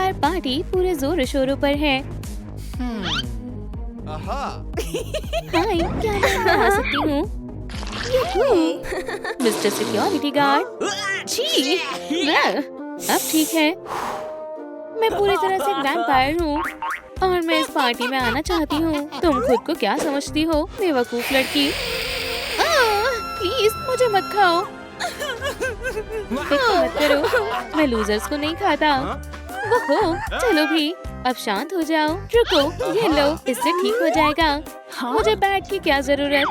Vampire party पूरे जोरों शोरों पर है। हाय, क्या मैं अंदर आ सकती हूँ? Mister security guard. छी, अब ठीक है। मैं पूरी तरह से वैम्पायर हूँ और मैं इस पार्टी में आना चाहती हूँ। तुम खुद को क्या समझती हो, बेवकूफ लड़की? प्लीज मुझे मत खाओ। फिक्र मत करो, मैं लूजर्स को नहीं खाता। वो चलो भी, अब शांत हो जाओ। रुको, ये लो, इससे ठीक हो जाएगा। मुझे बैट की क्या जरूरत?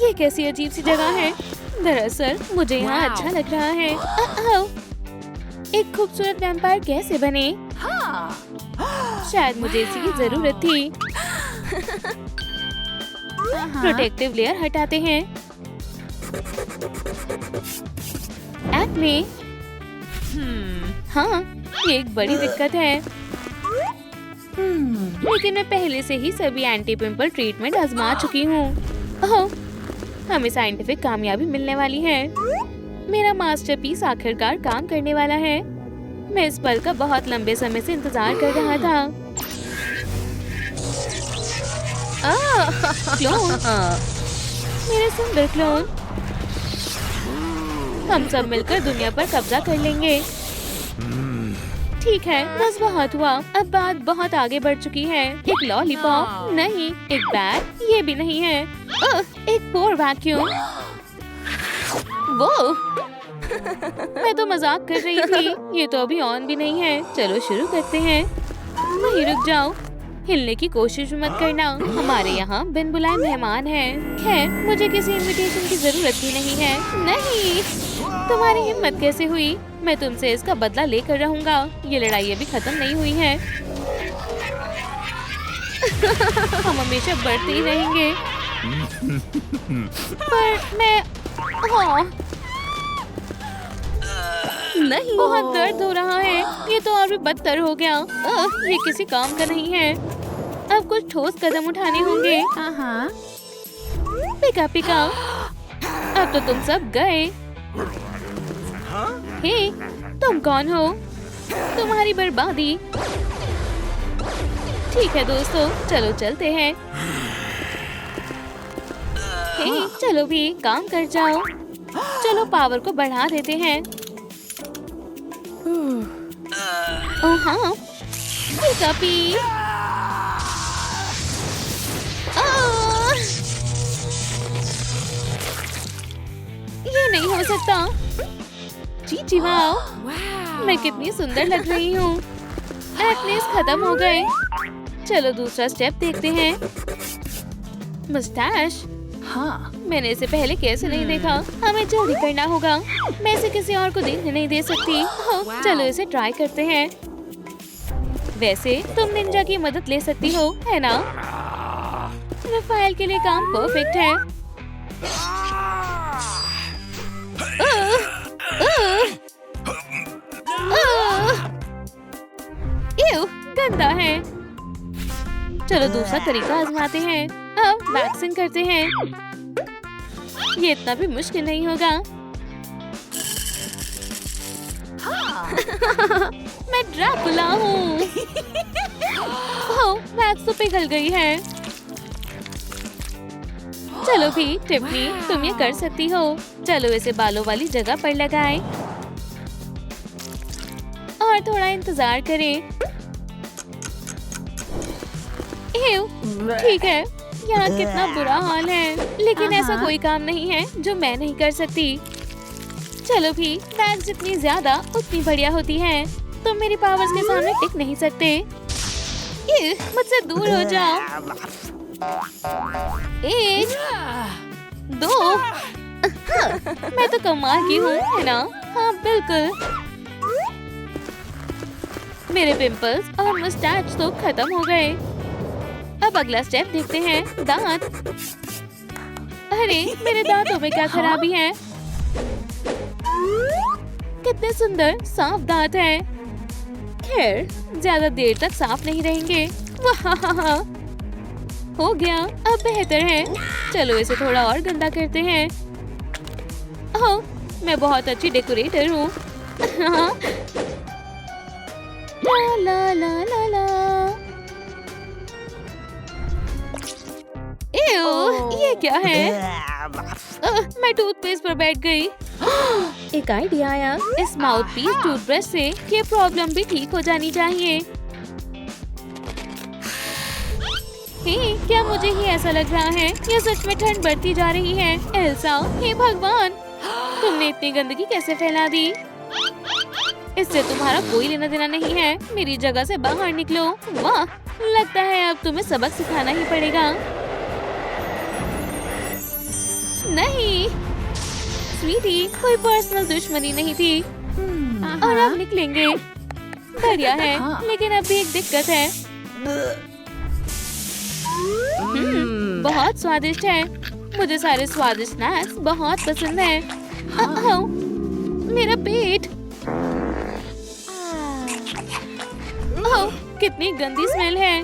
ये कैसी अजीब सी जगह है। दरअसल मुझे यहाँ अच्छा लग रहा है। एक खूबसूरत वैम्पायर कैसे बने? शायद मुझे इसी की जरूरत थी। प्रोटेक्टिव लेयर हटाते हैं। एक्ने, हाँ, ये एक बड़ी दिक्कत है। लेकिन मैं पहले से ही सभी एंटी पिंपल ट्रीटमेंट आजमा चुकी हूँ। ओह, हमें साइंटिफिक कामयाबी मिलने वाली है। मेरा मास्टरपीस आखिरकार काम करने वाला है। मैं इस पल का बहुत लंबे समय से इंतजार कर रहा था। क्लोन, मेरे सुंदर क्लोन। हम सब मिलकर दुनिया पर कब्जा कर लेंगे। ठीक है, बस बहुत हुआ। अब बात बहुत आगे बढ़ चुकी है। एक लॉलीपॉप नहीं, एक बैग ये भी नहीं है। एक पोर वैक्यूम। वो मैं तो मजाक कर रही थी। ये तो अभी ऑन भी नहीं है। चलो शुरू करते हैं। वहीं रुक जाओ, हिलने की कोशिश मत करना। हमारे यहाँ बिन बुलाए मेहमान हैं। खैर, मुझे किसी इनविटेशन की जरूरत भी नहीं है। नहीं, तुम्हारी हिम्मत कैसे हुई? मैं तुमसे इसका बदला लेकर रहूंगा। ये लड़ाई अभी खत्म नहीं हुई है। हम हमेशा बढ़ते ही रहेंगे। पर मैं नहीं, बहुत दर्द हो रहा है। ये तो और भी बदतर हो गया। ये किसी काम का नहीं है। अब कुछ ठोस कदम उठाने होंगे। पिका पिका, अब तो तुम सब गए। हे, तुम कौन हो? तुम्हारी बर्बादी। ठीक है दोस्तों, चलो चलते हैं। हे, चलो भी काम कर जाओ। चलो पावर को बढ़ा देते हैं। ओह हाँ, पिका-पी। ये नहीं हो सकता। जी वाह, मैं कितनी सुंदर लग रही हूँ। एक्नेस खत्म हो गए। चलो दूसरा स्टेप देखते हैं। मुस्टैच। हाँ, मैंने इसे पहले कैसे नहीं देखा। हमें जल्दी करना होगा। मैं इसे किसी और को देखने नहीं दे सकती। चलो इसे ट्राई करते हैं। वैसे तुम निंजा की मदद ले सकती हो, है ना? रफाएल के लिए काम परफेक्ट है। गंदा है। चलो दूसरा तरीका आजमाते हैं। अब वैक्सिंग करते हैं। ये इतना भी मुश्किल नहीं होगा। मैं ड्रैकुला हूँ। वैक्स तो पिघल गई है। चलो भी टिप्पी, तुम ये कर सकती हो। चलो इसे बालों वाली जगह पर लगाएं और थोड़ा इंतजार करें। ठीक है, यहाँ कितना बुरा हाल है। लेकिन ऐसा कोई काम नहीं है जो मैं नहीं कर सकती। चलो भी, बैग जितनी ज्यादा उतनी बढ़िया होती है। तुम मेरी पावर्स के सामने टिक नहीं सकते। मुझसे दूर हो जाओ। 1 2 मैं तो कमाल की हूँ, है ना? हाँ बिल्कुल। मेरे पिंपल्स और मुस्टैच तो खत्म हो गए। अब अगला स्टेप देखते हैं। दांत। अरे मेरे दांतों में क्या खराबी है? कितने सुंदर साफ दांत हैं। खैर, ज्यादा देर तक साफ नहीं रहेंगे। वाह, हो गया, अब बेहतर है। चलो इसे थोड़ा और गंदा करते हैं। ओह, मैं बहुत अच्छी डेकोरेटर हूँ। ला ला ला ला ला। ये क्या है? मैं टूथपेस्ट पर बैठ गई। एक आइडिया आया। इस माउथपीस टूथब्रश से ये प्रॉब्लम भी ठीक हो जानी चाहिए। हे, क्या मुझे ही ऐसा लग रहा है? ये सच में ठंड बढ़ती जा रही है। एल्सा, हे भगवान, तुमने इतनी गंदगी कैसे फैला दी? इससे तुम्हारा कोई लेना देना नहीं है। मेरी जगह से बाहर निकलो। वाह, लगता है अब तुम्हें सबक सिखाना ही पड़ेगा। नहीं स्वीटी, कोई पर्सनल दुश्मनी नहीं थी और अब निकलेंगे। बढ़िया है, लेकिन अभी एक दिक्कत है। बहुत स्वादिष्ट है। मुझे सारे स्वादिष्ट स्नैक्स बहुत पसंद है। मेरा पेट। ओह, कितनी गंदी स्मेल है।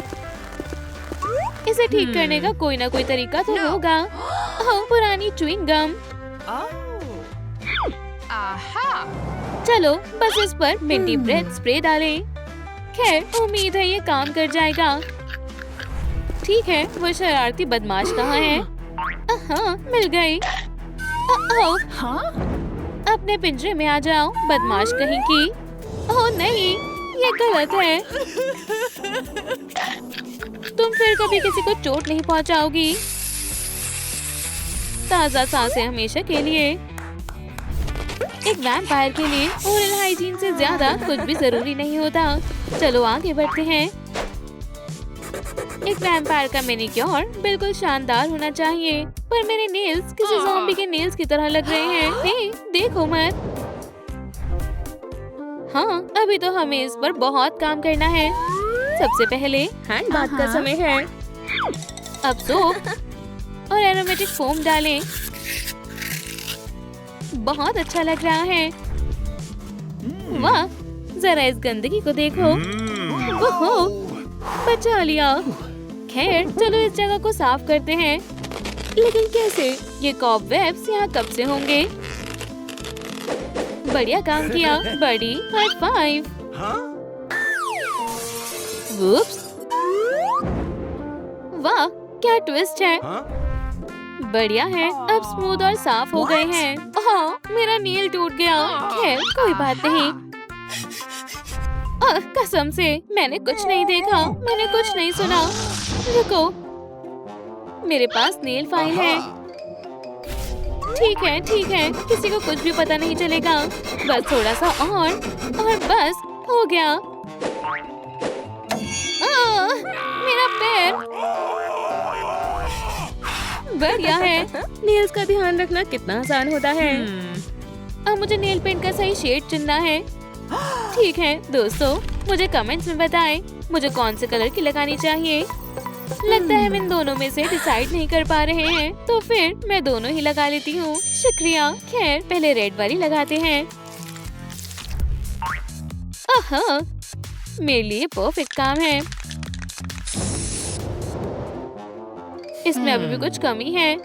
इसे ठीक करने का कोई ना कोई तरीका तो होगा। ओह, पुरानी च्युइंग गम। चलो बस इस पर मिंटी ब्रेड स्प्रे डालें। खैर, उम्मीद है ये काम कर जाएगा। ठीक है, वो शरारती बदमाश कहाँ है? हाँ, मिल गई। अपने पिंजरे में आ जाओ, बदमाश कहीं की। ओह नहीं, ये गलत है। तुम फिर कभी किसी को चोट नहीं पहुंचाओगी। ताज़ा सांसें हमेशा के लिए। एक वैम्पायर के लिए ओरल हाइजीन से ज्यादा कुछ भी जरूरी नहीं होता। चलो आगे बढ़ते हैं। एक वैम्पायर का मैनिक्योर बिल्कुल शानदार होना चाहिए, पर मेरे नेल्स किसी ज़ॉम्बी के नेल्स की तरह लग रहे हैं। हे, देखो मत। हाँ, अभी तो हमें इस पर बहुत काम करना है। सबसे पहले हैंड बाथ का समय है। अब सोप और एरोमेटिक फोम डालें। बहुत अच्छा लग रहा है। वाह, जरा इस गंदगी को देखो। ओहो, बचा लिया। खैर, चलो इस जगह को साफ करते हैं। लेकिन कैसे? ये कॉबवेब्स यहाँ कब से होंगे? बढ़िया काम किया बड़ी, हाई फाइव। वुप्स, वाह क्या ट्विस्ट है। बढ़िया है, अब स्मूथ और साफ हो गए हैं। हाँ, मेरा नील टूट गया। खैर, कोई बात नहीं। कसम से मैंने कुछ नहीं देखा, मैंने कुछ नहीं सुना। रुको, मेरे पास नेल फाइल है। ठीक है, ठीक है, किसी को कुछ भी पता नहीं चलेगा। बस थोड़ा सा और बस हो गया। मेरा पैर। बढ़िया है, नेल्स का ध्यान रखना कितना आसान होता है। अब मुझे नेल पेंट का सही शेड चुनना है। ठीक है दोस्तों, मुझे कमेंट्स में बताएं मुझे कौन से कलर की लगानी चाहिए। लगता है हम इन दोनों में से डिसाइड नहीं कर पा रहे हैं, तो फिर मैं दोनों ही लगा लेती हूँ। शुक्रिया। खैर, पहले रेड वाली लगाते हैं। आहा, मेरे लिए परफेक्ट काम है। इसमें अभी भी कुछ कमी है।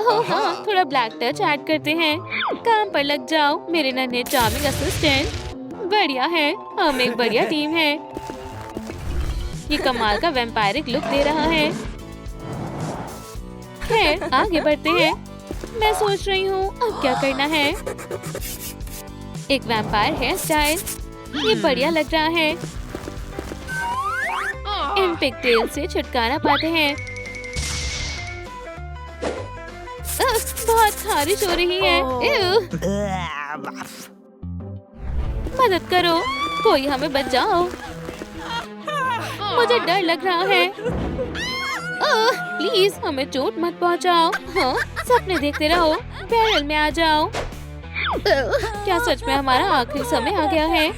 ओह हाँ, थोड़ा ब्लैक टच ऐड करते हैं। काम पर लग जाओ मेरे नन्हे चार्मिंग असिस्टेंट। बढ़िया है, हम एक बढ़िया टीम है। ये कमाल का वैम्पायरिक लुक दे रहा है। खैर, आगे बढ़ते हैं। मैं सोच रही हूँ अब क्या करना है। एक वैम्पायर हेयर स्टाइल, ये बढ़िया लग रहा है। इन पिगटेल से छुटकारा पाते हैं। बहुत खारिश हो रही है। मदद करो, कोई हमें बचाओ। मुझे डर लग रहा है। प्लीज हमें चोट मत पहुंचाओ। हाँ, सपने देखते रहो, बैरल में आ जाओ। क्या सच में हमारा आखिरी समय आ गया है?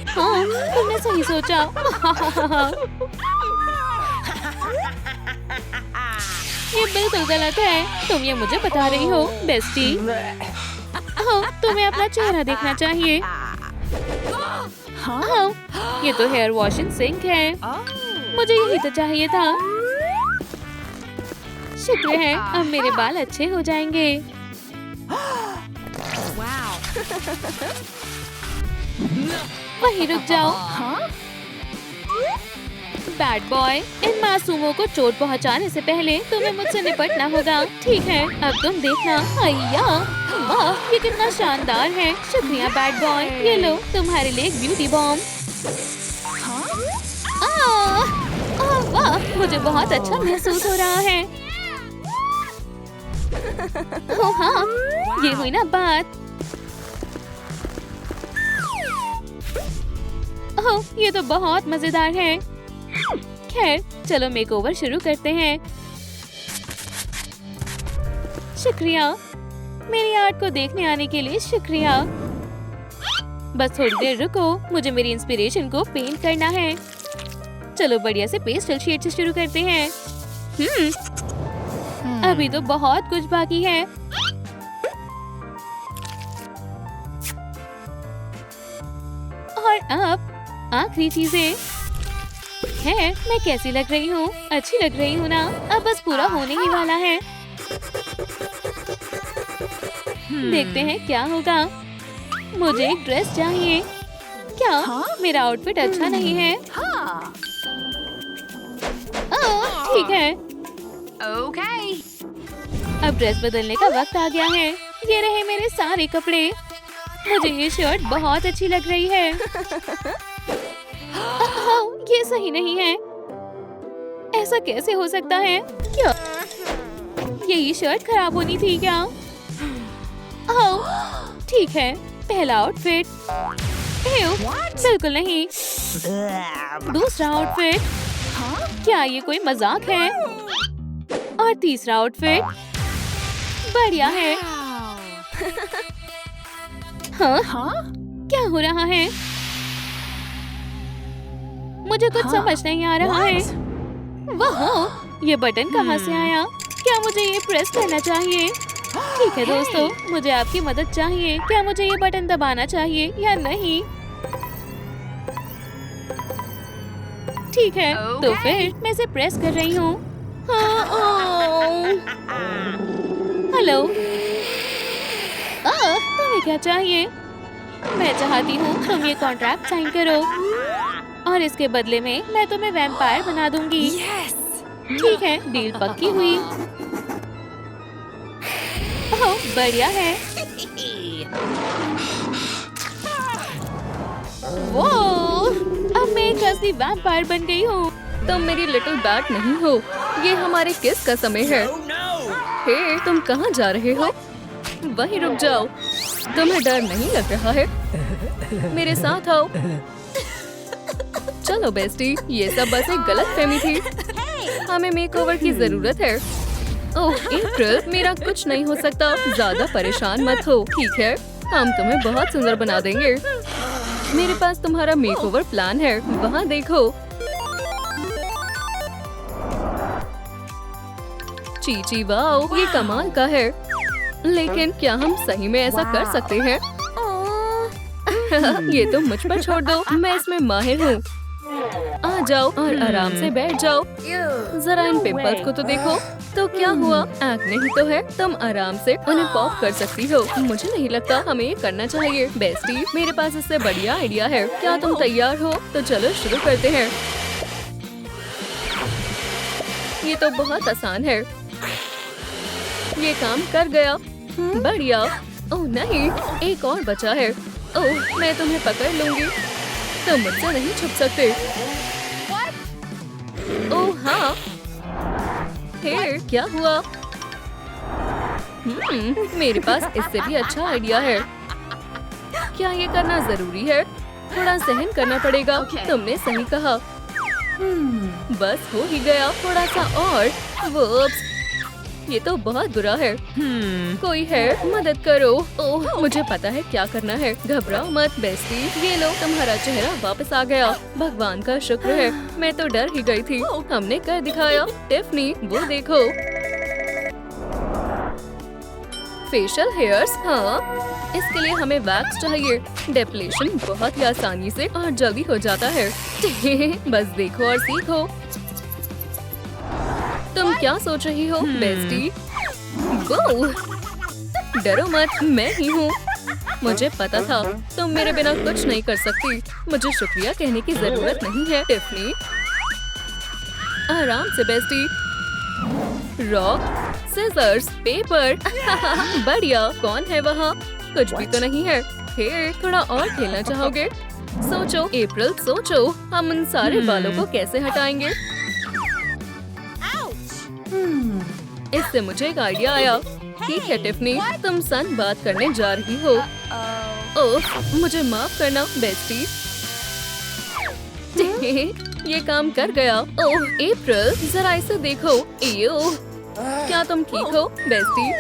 हाँ, तुमने सही सोचा। ये बिल्कुल गलत है। तुम ये मुझे बता रही हो बेस्टी। तुम्हें अपना चेहरा देखना चाहिए। हाँ, ये तो हेयर वॉशिंग सिंक है। मुझे यही तो चाहिए था। शुक्र है, अब मेरे बाल अच्छे हो जाएंगे। वहीं रुक जाओ। बैड बॉय, इन मासूमों को चोट पहुंचाने से पहले तुम्हें मुझसे निपटना होगा। ठीक है, अब तुम देखना। अय्या, वाह, ये कितना शानदार है। शुक्रिया बैड बॉय, ये लो तुम्हारे लिए एक ब्यूटी बॉम्ब। वाह, मुझे बहुत अच्छा महसूस हो रहा है। ओह हाँ, ये हुई ना बात। ओह, ये तो बहुत मजेदार है। खैर, चलो मेकओवर शुरू करते हैं। शुक्रिया, मेरी आर्ट को देखने आने के लिए शुक्रिया। बस थोड़ी देर रुको, मुझे मेरी इंस्पिरेशन को पेंट करना है। चलो बढ़िया से पेस्टल शेड से शुरू करते हैं। अभी तो बहुत कुछ बाकी है। और अब आखिरी चीजें है। मैं कैसी लग रही हूँ? अच्छी लग रही हूँ ना? अब बस पूरा होने ही वाला है। देखते हैं क्या होगा। मुझे एक ड्रेस चाहिए। क्या मेरा आउटफिट अच्छा नहीं है? ठीक है। Okay. अब ड्रेस बदलने का वक्त आ गया है। ये रहे मेरे सारे कपड़े। मुझे ये शर्ट बहुत अच्छी लग रही है। ये सही नहीं है। ऐसा कैसे हो सकता है? क्या यही शर्ट खराब होनी थी क्या? ठीक है, पहला आउटफिट। बिल्कुल नहीं। दूसरा आउटफिट। क्या ये कोई मजाक है? और तीसरा आउटफिट। बढ़िया है। हाँ? क्या हो रहा है? मुझे कुछ समझ नहीं आ रहा है। वाह, ये बटन कहाँ से आया? क्या मुझे ये प्रेस करना चाहिए? ठीक है दोस्तों, मुझे आपकी मदद चाहिए। क्या मुझे ये बटन दबाना चाहिए या नहीं? ठीक है, तो फिर मैं इसे प्रेस कर रही हूँ। हेलो, तुम्हें क्या चाहिए? मैं चाहती हूँ तुम ये कॉन्ट्रैक्ट साइन करो और इसके बदले में मैं तुम्हें वैम्पायर बना दूंगी। ठीक है, डील पक्की हुई। ओह, बढ़िया है। वो, अब मैं एक असली वैम्पायर बन गई हूँ। तुम मेरी लिटिल बैट नहीं हो। ये हमारे किस का समय है। हे, तुम कहाँ जा रहे हो? वहीं रुक जाओ। तुम्हें डर नहीं लग रहा है? मेरे साथ आओ। चलो बेस्टी, ये सब बस एक गलतफहमी थी। हमें मेकओवर की जरूरत है। ओह एप्रिल, मेरा कुछ नहीं हो सकता। ज्यादा परेशान मत हो, ठीक है? हम तुम्हें बहुत सुंदर बना देंगे। मेरे पास तुम्हारा मेकओवर प्लान है, वहाँ देखो। चीची वाओ, ये कमाल का है। लेकिन क्या हम सही में ऐसा कर सकते हैं? ये तो मुझ पर छोड़ दो, मैं इसमें माहिर हूँ। आ जाओ और आराम से बैठ जाओ। जरा इन पिंपल्स को तो देखो। तो क्या हुआ? एक्ने ही तो है। तुम आराम से उन्हें पॉप कर सकती हो। मुझे नहीं लगता हमें ये करना चाहिए। बेस्टी, मेरे पास इससे बढ़िया आइडिया है। क्या तुम तैयार हो? तो चलो शुरू करते हैं। ये तो बहुत आसान है। ये काम कर गया। बढ़िया। ओह नहीं, एक और बचा है। ओह, मैं तुम्हें पकड़ लूंगी। तुम मुझसे नहीं छुप सकते। ओह हाँ। हे, क्या हुआ? मेरे पास इससे भी अच्छा आइडिया है। क्या ये करना जरूरी है? थोड़ा सहन करना पड़ेगा। तुमने सही कहा। बस हो ही गया। थोड़ा सा और। वुप्स, ये तो बहुत बुरा है। कोई है? मदद करो। ओह, मुझे पता है क्या करना है। घबराओ मत बेस्टी। ये लो, तुम्हारा चेहरा वापस आ गया। भगवान का शुक्र है। मैं तो डर ही गई थी। हमने कर दिखाया। टिफनी, वो देखो। Facial hairs. हाँ, इसके लिए हमें वैक्स चाहिए। डेप्लेशन बहुत ही आसानी से और जल्दी हो जाता है। बस देखो और सीखो। तुम क्या सोच रही हो बेस्टी? वो डरो मत, मैं ही हूँ। मुझे पता था तुम मेरे बिना कुछ नहीं कर सकती। मुझे शुक्रिया कहने की जरूरत नहीं है टिफनी। आराम से बेस्टी। Rock seizures paper. बढ़िया। कौन है वहाँ? कुछ भी तो नहीं है। हे, थोड़ा और खेलना चाहोगे? सोचो अप्रैल, सोचो हम उन सारे बालों को कैसे हटाएंगे। इससे मुझे एक आइडिया आया। ठीक है टिफनी, तुम सन बात करने जा रही हो। ओह, मुझे माफ करना बेस्टी। ये काम कर गया। ओह अप्रैल, जरा इसे देखो। एयो, क्या तुम ठीक हो बेस्टी?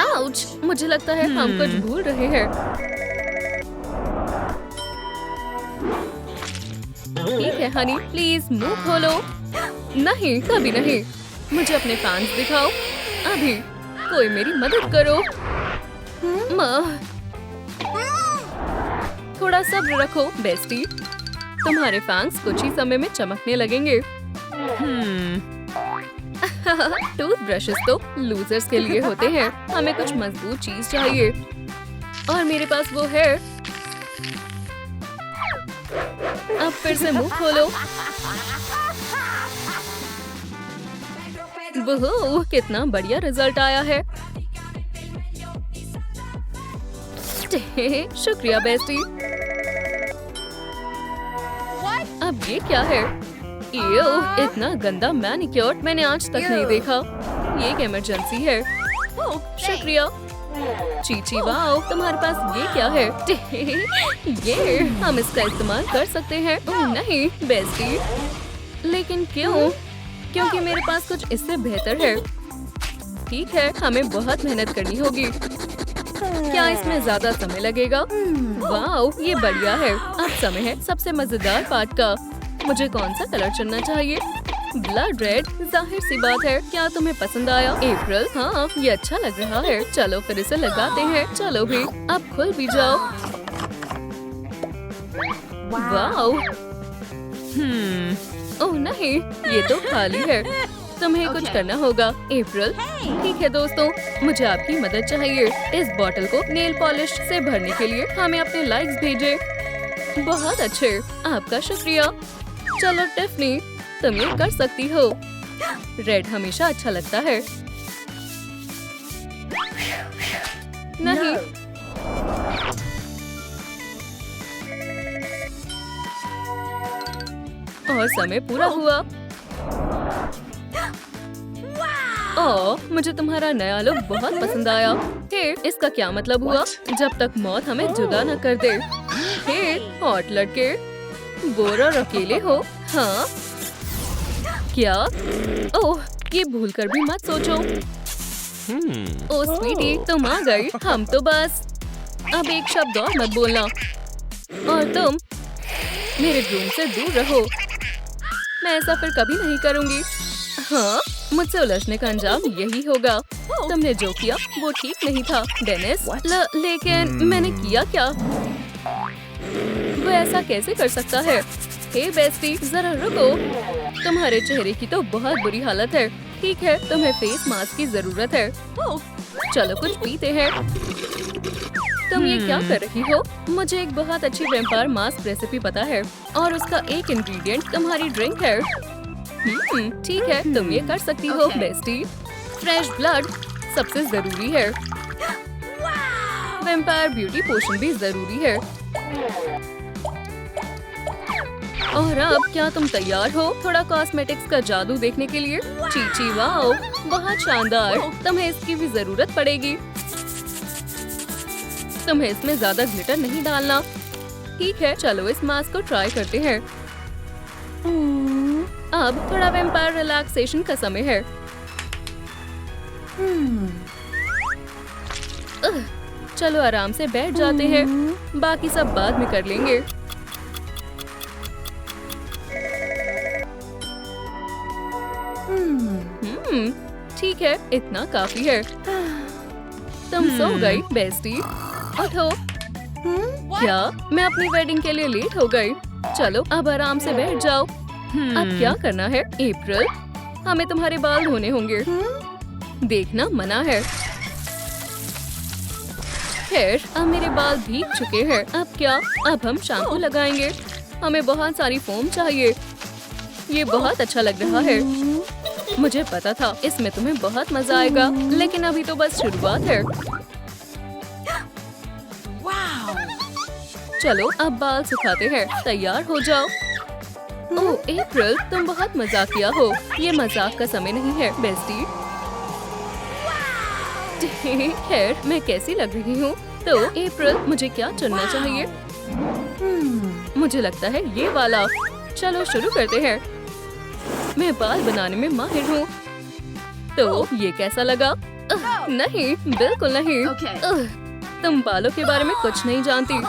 आउच, मुझे लगता है हम कुछ भूल रहे हैं। ठीक है हनी, प्लीज मुंह खोलो। नहीं, कभी नहीं। मुझे अपने फैंस दिखाओ। अभी कोई मेरी मदद करो। माँ, थोड़ा सब्र रखो बेस्टी। तुम्हारे फैंस कुछ ही समय में चमकने लगेंगे। टूथब्रशेस तो लूजर्स के लिए होते हैं। हमें कुछ मजबूत चीज चाहिए और मेरे पास वो है। अब फिर से मुंह खोलो। वोह, कितना बढ़िया रिजल्ट आया है। शुक्रिया बेस्टी। अब ये क्या है? एयो, इतना गंदा मैनिक्योर मैंने आज तक नहीं देखा। ये एक इमरजेंसी है। शुक्रिया। चीची, वाओ, तुम्हारे पास ये क्या है? ये हम इसका इस्तेमाल कर सकते हैं। ओह नहीं बेस्टी। लेकिन क्यों? क्योंकि मेरे पास कुछ इससे बेहतर है। ठीक है, हमें बहुत मेहनत करनी होगी। क्या इसमें ज्यादा समय लगेगा? वाओ, ये बढ़िया है। अब समय है सबसे मजेदार पार्ट का। मुझे कौन सा कलर चुनना चाहिए? ब्लड रेड, जाहिर सी बात है। क्या तुम्हें पसंद आया अप्रैल? हाँ, ये अच्छा लग रहा है। चलो फिर इसे लगाते हैं। चलो भी, अब खुल भी जाओ। वाओ। ओह नहीं, ये तो खाली है। तुम्हें कुछ करना होगा अप्रैल। ठीक है दोस्तों, मुझे आपकी मदद चाहिए। इस बोतल को नेल पॉलिश से भरने के लिए हमें अपने लाइक्स भेजें। बहुत अच्छे, आपका शुक्रिया। चलो टिफनी, तुम ये कर सकती हो। रेड हमेशा अच्छा लगता है। नहीं, और समय पूरा हुआ। ओह, मुझे तुम्हारा नया लुक बहुत पसंद आया। हे, इसका क्या मतलब हुआ? जब तक मौत हमें जुदा न कर दे। हे, हॉट लड़के, बोर और अकेले हो? हाँ? क्या? ओह, ये भूल कर भी मत सोचो। ओह स्वीटी, तुम आ गई। हम तो बस। अब एक शब्द और मत बोलना। और तुम मेरे रूम से दूर रहो। मैं ऐसा फिर कभी नहीं करूँगी। हाँ, मुझसे उलझने का अंजाम यही होगा। तुमने जो किया वो ठीक नहीं था डेनिस। लेकिन मैंने किया क्या? वो ऐसा कैसे कर सकता है? हे बेस्टी, जरा रुको। तुम्हारे चेहरे की तो बहुत बुरी हालत है। ठीक है, तुम्हें फेस मास्क की जरूरत है। चलो कुछ पीते हैं। तुम ये क्या कर रही हो? मुझे एक बहुत अच्छी वैम्पायर मास्क रेसिपी पता है और उसका एक इंग्रेडिएंट तुम्हारी ड्रिंक है। ठीक है, तुम ये कर सकती हो बेस्टी। फ्रेश ब्लड सबसे जरूरी है। वैम्पायर ब्यूटी पोशन भी जरूरी है। और अब क्या तुम तैयार हो थोड़ा कॉस्मेटिक्स का जादू देखने के लिए? चीची, वाओ, बहुत शानदार। तुम्हें इसकी भी जरूरत पड़ेगी। तुम्हें इसमें ज्यादा ग्लिटर नहीं डालना। ठीक है, चलो इस मास्क को ट्राई करते हैं। अब थोड़ा वैम्पायर रिलैक्सेशन का समय है। चलो आराम से बैठ जाते हैं। बाकी सब बाद में कर लेंगे। ठीक है, इतना काफी है। तुम सो गई बेस्टी। उठो। क्या? मैं अपनी वेडिंग के लिए लेट हो गई। चलो अब आराम से बैठ जाओ। अब क्या करना है अप्रैल? हमें तुम्हारे बाल धोने होंगे। देखना मना है। खैर, अब मेरे बाल भीग चुके हैं। अब क्या? अब हम शैम्पू लगाएंगे। हमें बहुत सारी फोम चाहिए। ये बहुत अच्छा लग रहा है। मुझे पता था इसमें तुम्हें बहुत मजा आएगा, लेकिन अभी तो बस शुरुआत है। चलो अब बाल सुखाते हैं। तैयार हो जाओ। ओह अप्रैल, तुम बहुत मजाकिया हो। ये मजाक का समय नहीं है बेस्टी। खैर, मैं कैसी लग रही हूँ? तो अप्रैल, मुझे क्या चुनना चाहिए? मुझे लगता है ये वाला। चलो शुरू करते हैं। मैं बाल बनाने में माहिर हूँ। तो ये कैसा लगा? नहीं, बिल्कुल नहीं। तुम बालों के बारे में कुछ नहीं जानती।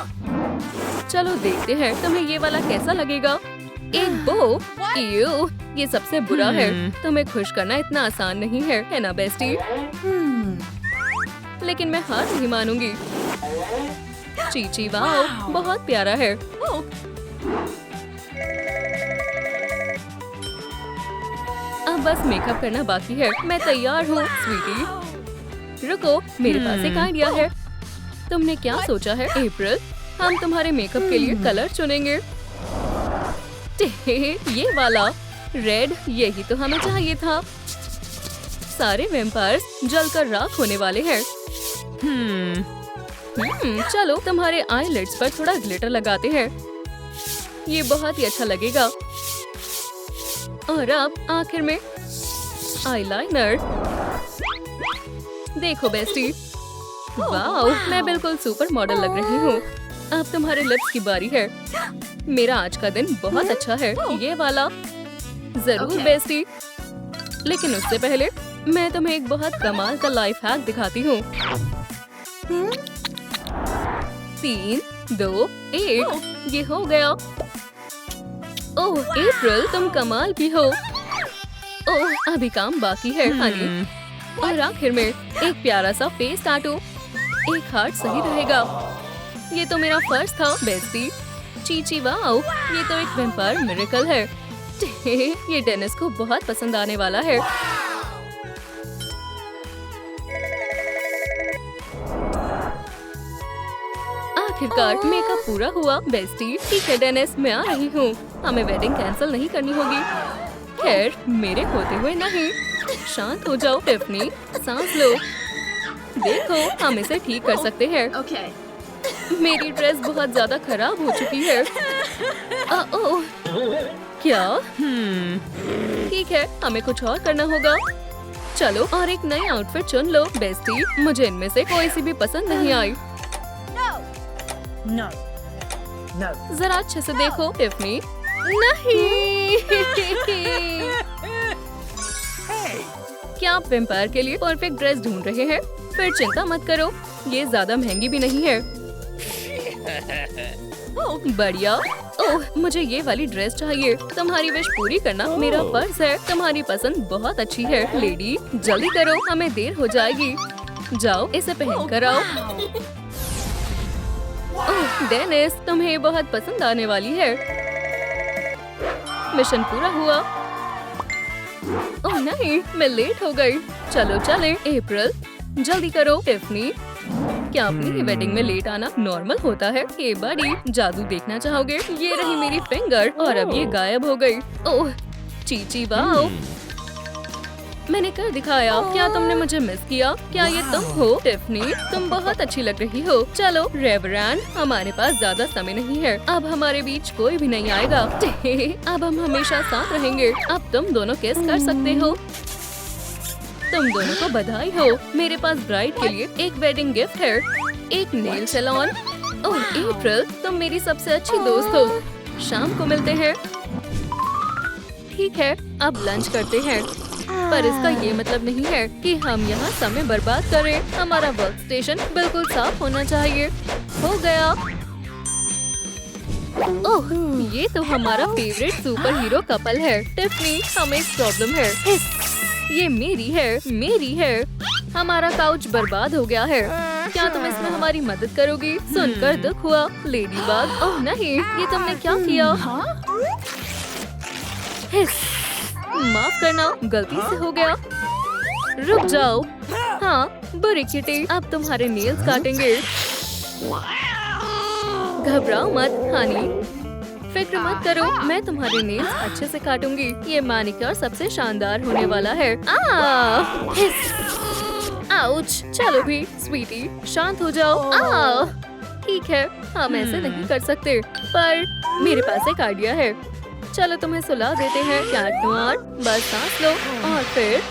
चलो देखते हैं तुम्हें ये वाला कैसा लगेगा। एक बो। इयो, ये सबसे बुरा है। तुम्हें खुश करना इतना आसान नहीं है ना बेस्टी? लेकिन मैं हार नहीं मानूंगी। चीची, वाह, बहुत प्यारा है। अब बस मेकअप करना बाकी है। मैं तैयार हूँ स्वीटी। रुको, मेरे पास एक आइडिया है। तुमने क्या सोचा है अप्रैल? हम तुम्हारे मेकअप के लिए कलर चुनेंगे। ये वाला रेड, यही तो हमें चाहिए था। सारे वैम्पायर्स जलकर राख होने वाले हैं। चलो तुम्हारे आईलिड्स पर थोड़ा ग्लिटर लगाते हैं। ये बहुत ही अच्छा लगेगा। और अब आखिर में आईलाइनर। देखो बेस्टी, वाओ, मैं बिल्कुल सुपर मॉडल लग रही हूँ। अब तुम्हारे लिप्स की बारी है। मेरा आज का दिन बहुत अच्छा है। ये वाला जरूर बेस्टी। लेकिन उससे पहले मैं तुम्हें एक बहुत कमाल का लाइफ हैक दिखाती हूँ। 3, 2, 1, ये हो गया। ओह अप्रैल, तुम कमाल की हो। ओह, अभी काम बाकी है हनी। और आखिर में एक प्यारा सा फेस टैटू। एक हार्ट सही रहेगा। ये तो मेरा फर्ज था बेस्टी। चीची, वाओ, ये तो एक वैम्पायर मिरेकल है। ये डेनिस को बहुत पसंद आने वाला है। आखिरकार मेकअप पूरा हुआ बेस्टी। ठीक है डेनिस, मैं आ रही हूँ। हमें वेडिंग कैंसिल नहीं करनी होगी। खैर, मेरे होते हुए नहीं। शांत हो जाओ टिफनी, सांस लो। देखो, हम इसे ठीक कर सकते हैं। मेरी ड्रेस बहुत ज्यादा खराब हो चुकी है। ओह, क्या? ठीक है, हमें कुछ और करना होगा। चलो और एक नई आउटफिट चुन लो बेस्टी। मुझे इनमें से कोई सी भी पसंद नहीं आई। No. No. जरा अच्छे से देखो टिफनी। नहीं। क्या आप वैम्पायर के लिए परफेक्ट ड्रेस ढूंढ रहे हैं? फिर चिंता मत करो, ये ज्यादा महंगी भी नहीं है। बढ़िया। ओह, मुझे ये वाली ड्रेस चाहिए। तुम्हारी विश पूरी करना मेरा फर्ज है। तुम्हारी पसंद बहुत अच्छी है लेडी। जल्दी करो, हमें देर हो जाएगी। जाओ, इसे पहन कर आओ। ओह डेनिस, तुम्हें बहुत पसंद आने वाली है। मिशन पूरा हुआ। ओह नहीं, मैं लेट हो गई। चलो चले अप्रैल, जल्दी करो टिफनी। क्या अपनी वेडिंग में लेट आना नॉर्मल होता है? हे बड़ी, जादू देखना चाहोगे? ये रही मेरी फिंगर और अब ये गायब हो गई। ओह चीची, वाओ, मैंने कर दिखाया। क्या तुमने मुझे मिस किया? क्या ये तुम हो टिफनी? तुम बहुत अच्छी लग रही हो। चलो रेवरैंड, हमारे पास ज्यादा समय नहीं है। अब हमारे बीच कोई भी नहीं आएगा। अब हम हमेशा साथ रहेंगे। अब तुम दोनों किस कर सकते हो। तुम दोनों को बधाई हो। मेरे पास ब्राइड के लिए एक वेडिंग गिफ्ट है, एक नेल सैलून। ओह अप्रैल, तुम मेरी सबसे अच्छी दोस्त हो। शाम को मिलते हैं। ठीक है, अब लंच करते हैं। पर इसका ये मतलब नहीं है कि हम यहाँ समय बर्बाद करें। हमारा वर्क स्टेशन बिल्कुल साफ होना चाहिए। हो गया। ओह, ये तो हमारा फेवरेट सुपर हीरो कपल है। टिफनी, हमें एक प्रॉब्लम है। ये मेरी है। हमारा काउच बर्बाद हो गया है। क्या तुम इसमें हमारी मदद करोगी? सुनकर दुख हुआ लेडी बाग। ओह नहीं, ये तुमने क्या किया? माफ करना, गलती से हो गया। रुक जाओ। हाँ, बुरी किटी, अब तुम्हारे नेल्स काटेंगे। घबराओ मत हनी, फिक्र मत करो, मैं तुम्हारे नेल्स अच्छे से काटूंगी। ये मैनिक्योर सबसे शानदार होने वाला है। आउच, चलो भी स्वीटी, शांत हो जाओ। ठीक है, हम ऐसे नहीं कर सकते, पर मेरे पास एक आइडिया है। चलो तुम्हें सुला देते हैं। कैट नोir, बस सांस लो और फिर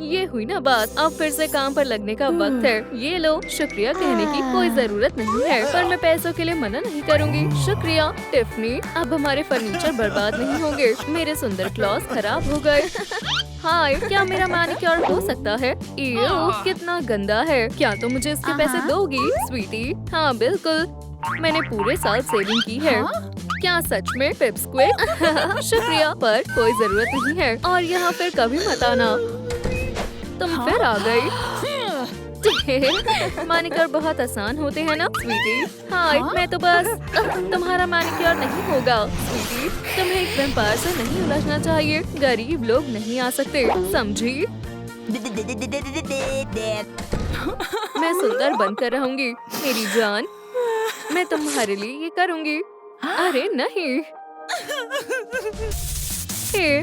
ये हुई ना बात। अब फिर से काम पर लगने का वक्त है। ये लो, शुक्रिया कहने की कोई जरूरत नहीं है, पर मैं पैसों के लिए मना नहीं करूंगी। शुक्रिया टिफनी, अब हमारे फर्नीचर बर्बाद नहीं होंगे। मेरे सुंदर क्लॉथ खराब हो गए। हाय, क्या मेरा मैनिक्योर हो सकता है? कितना गंदा है। क्या तुम मुझे इसके पैसे दोगी स्वीटी? हाँ बिल्कुल, मैंने पूरे साल सेविंग की है। क्या सच में? पिप्सक्विक शुक्रिया, पर कोई जरूरत नहीं है। और यहाँ फिर कभी मत आना। तुम फिर आ गई। मैनिक्योर बहुत आसान होते हैं ना स्वीटी? हाय, मैं तो बस तुम्हारा मैनिक्योर नहीं होगा स्वीटी। तुम्हें एक वैम्पायर से नहीं उलझना चाहिए। गरीब लोग नहीं आ सकते, समझी? मैं सुंदर बनकर रहूंगी मेरी जान। मैं तुम्हारे लिए ये करूंगी। अरे नहीं,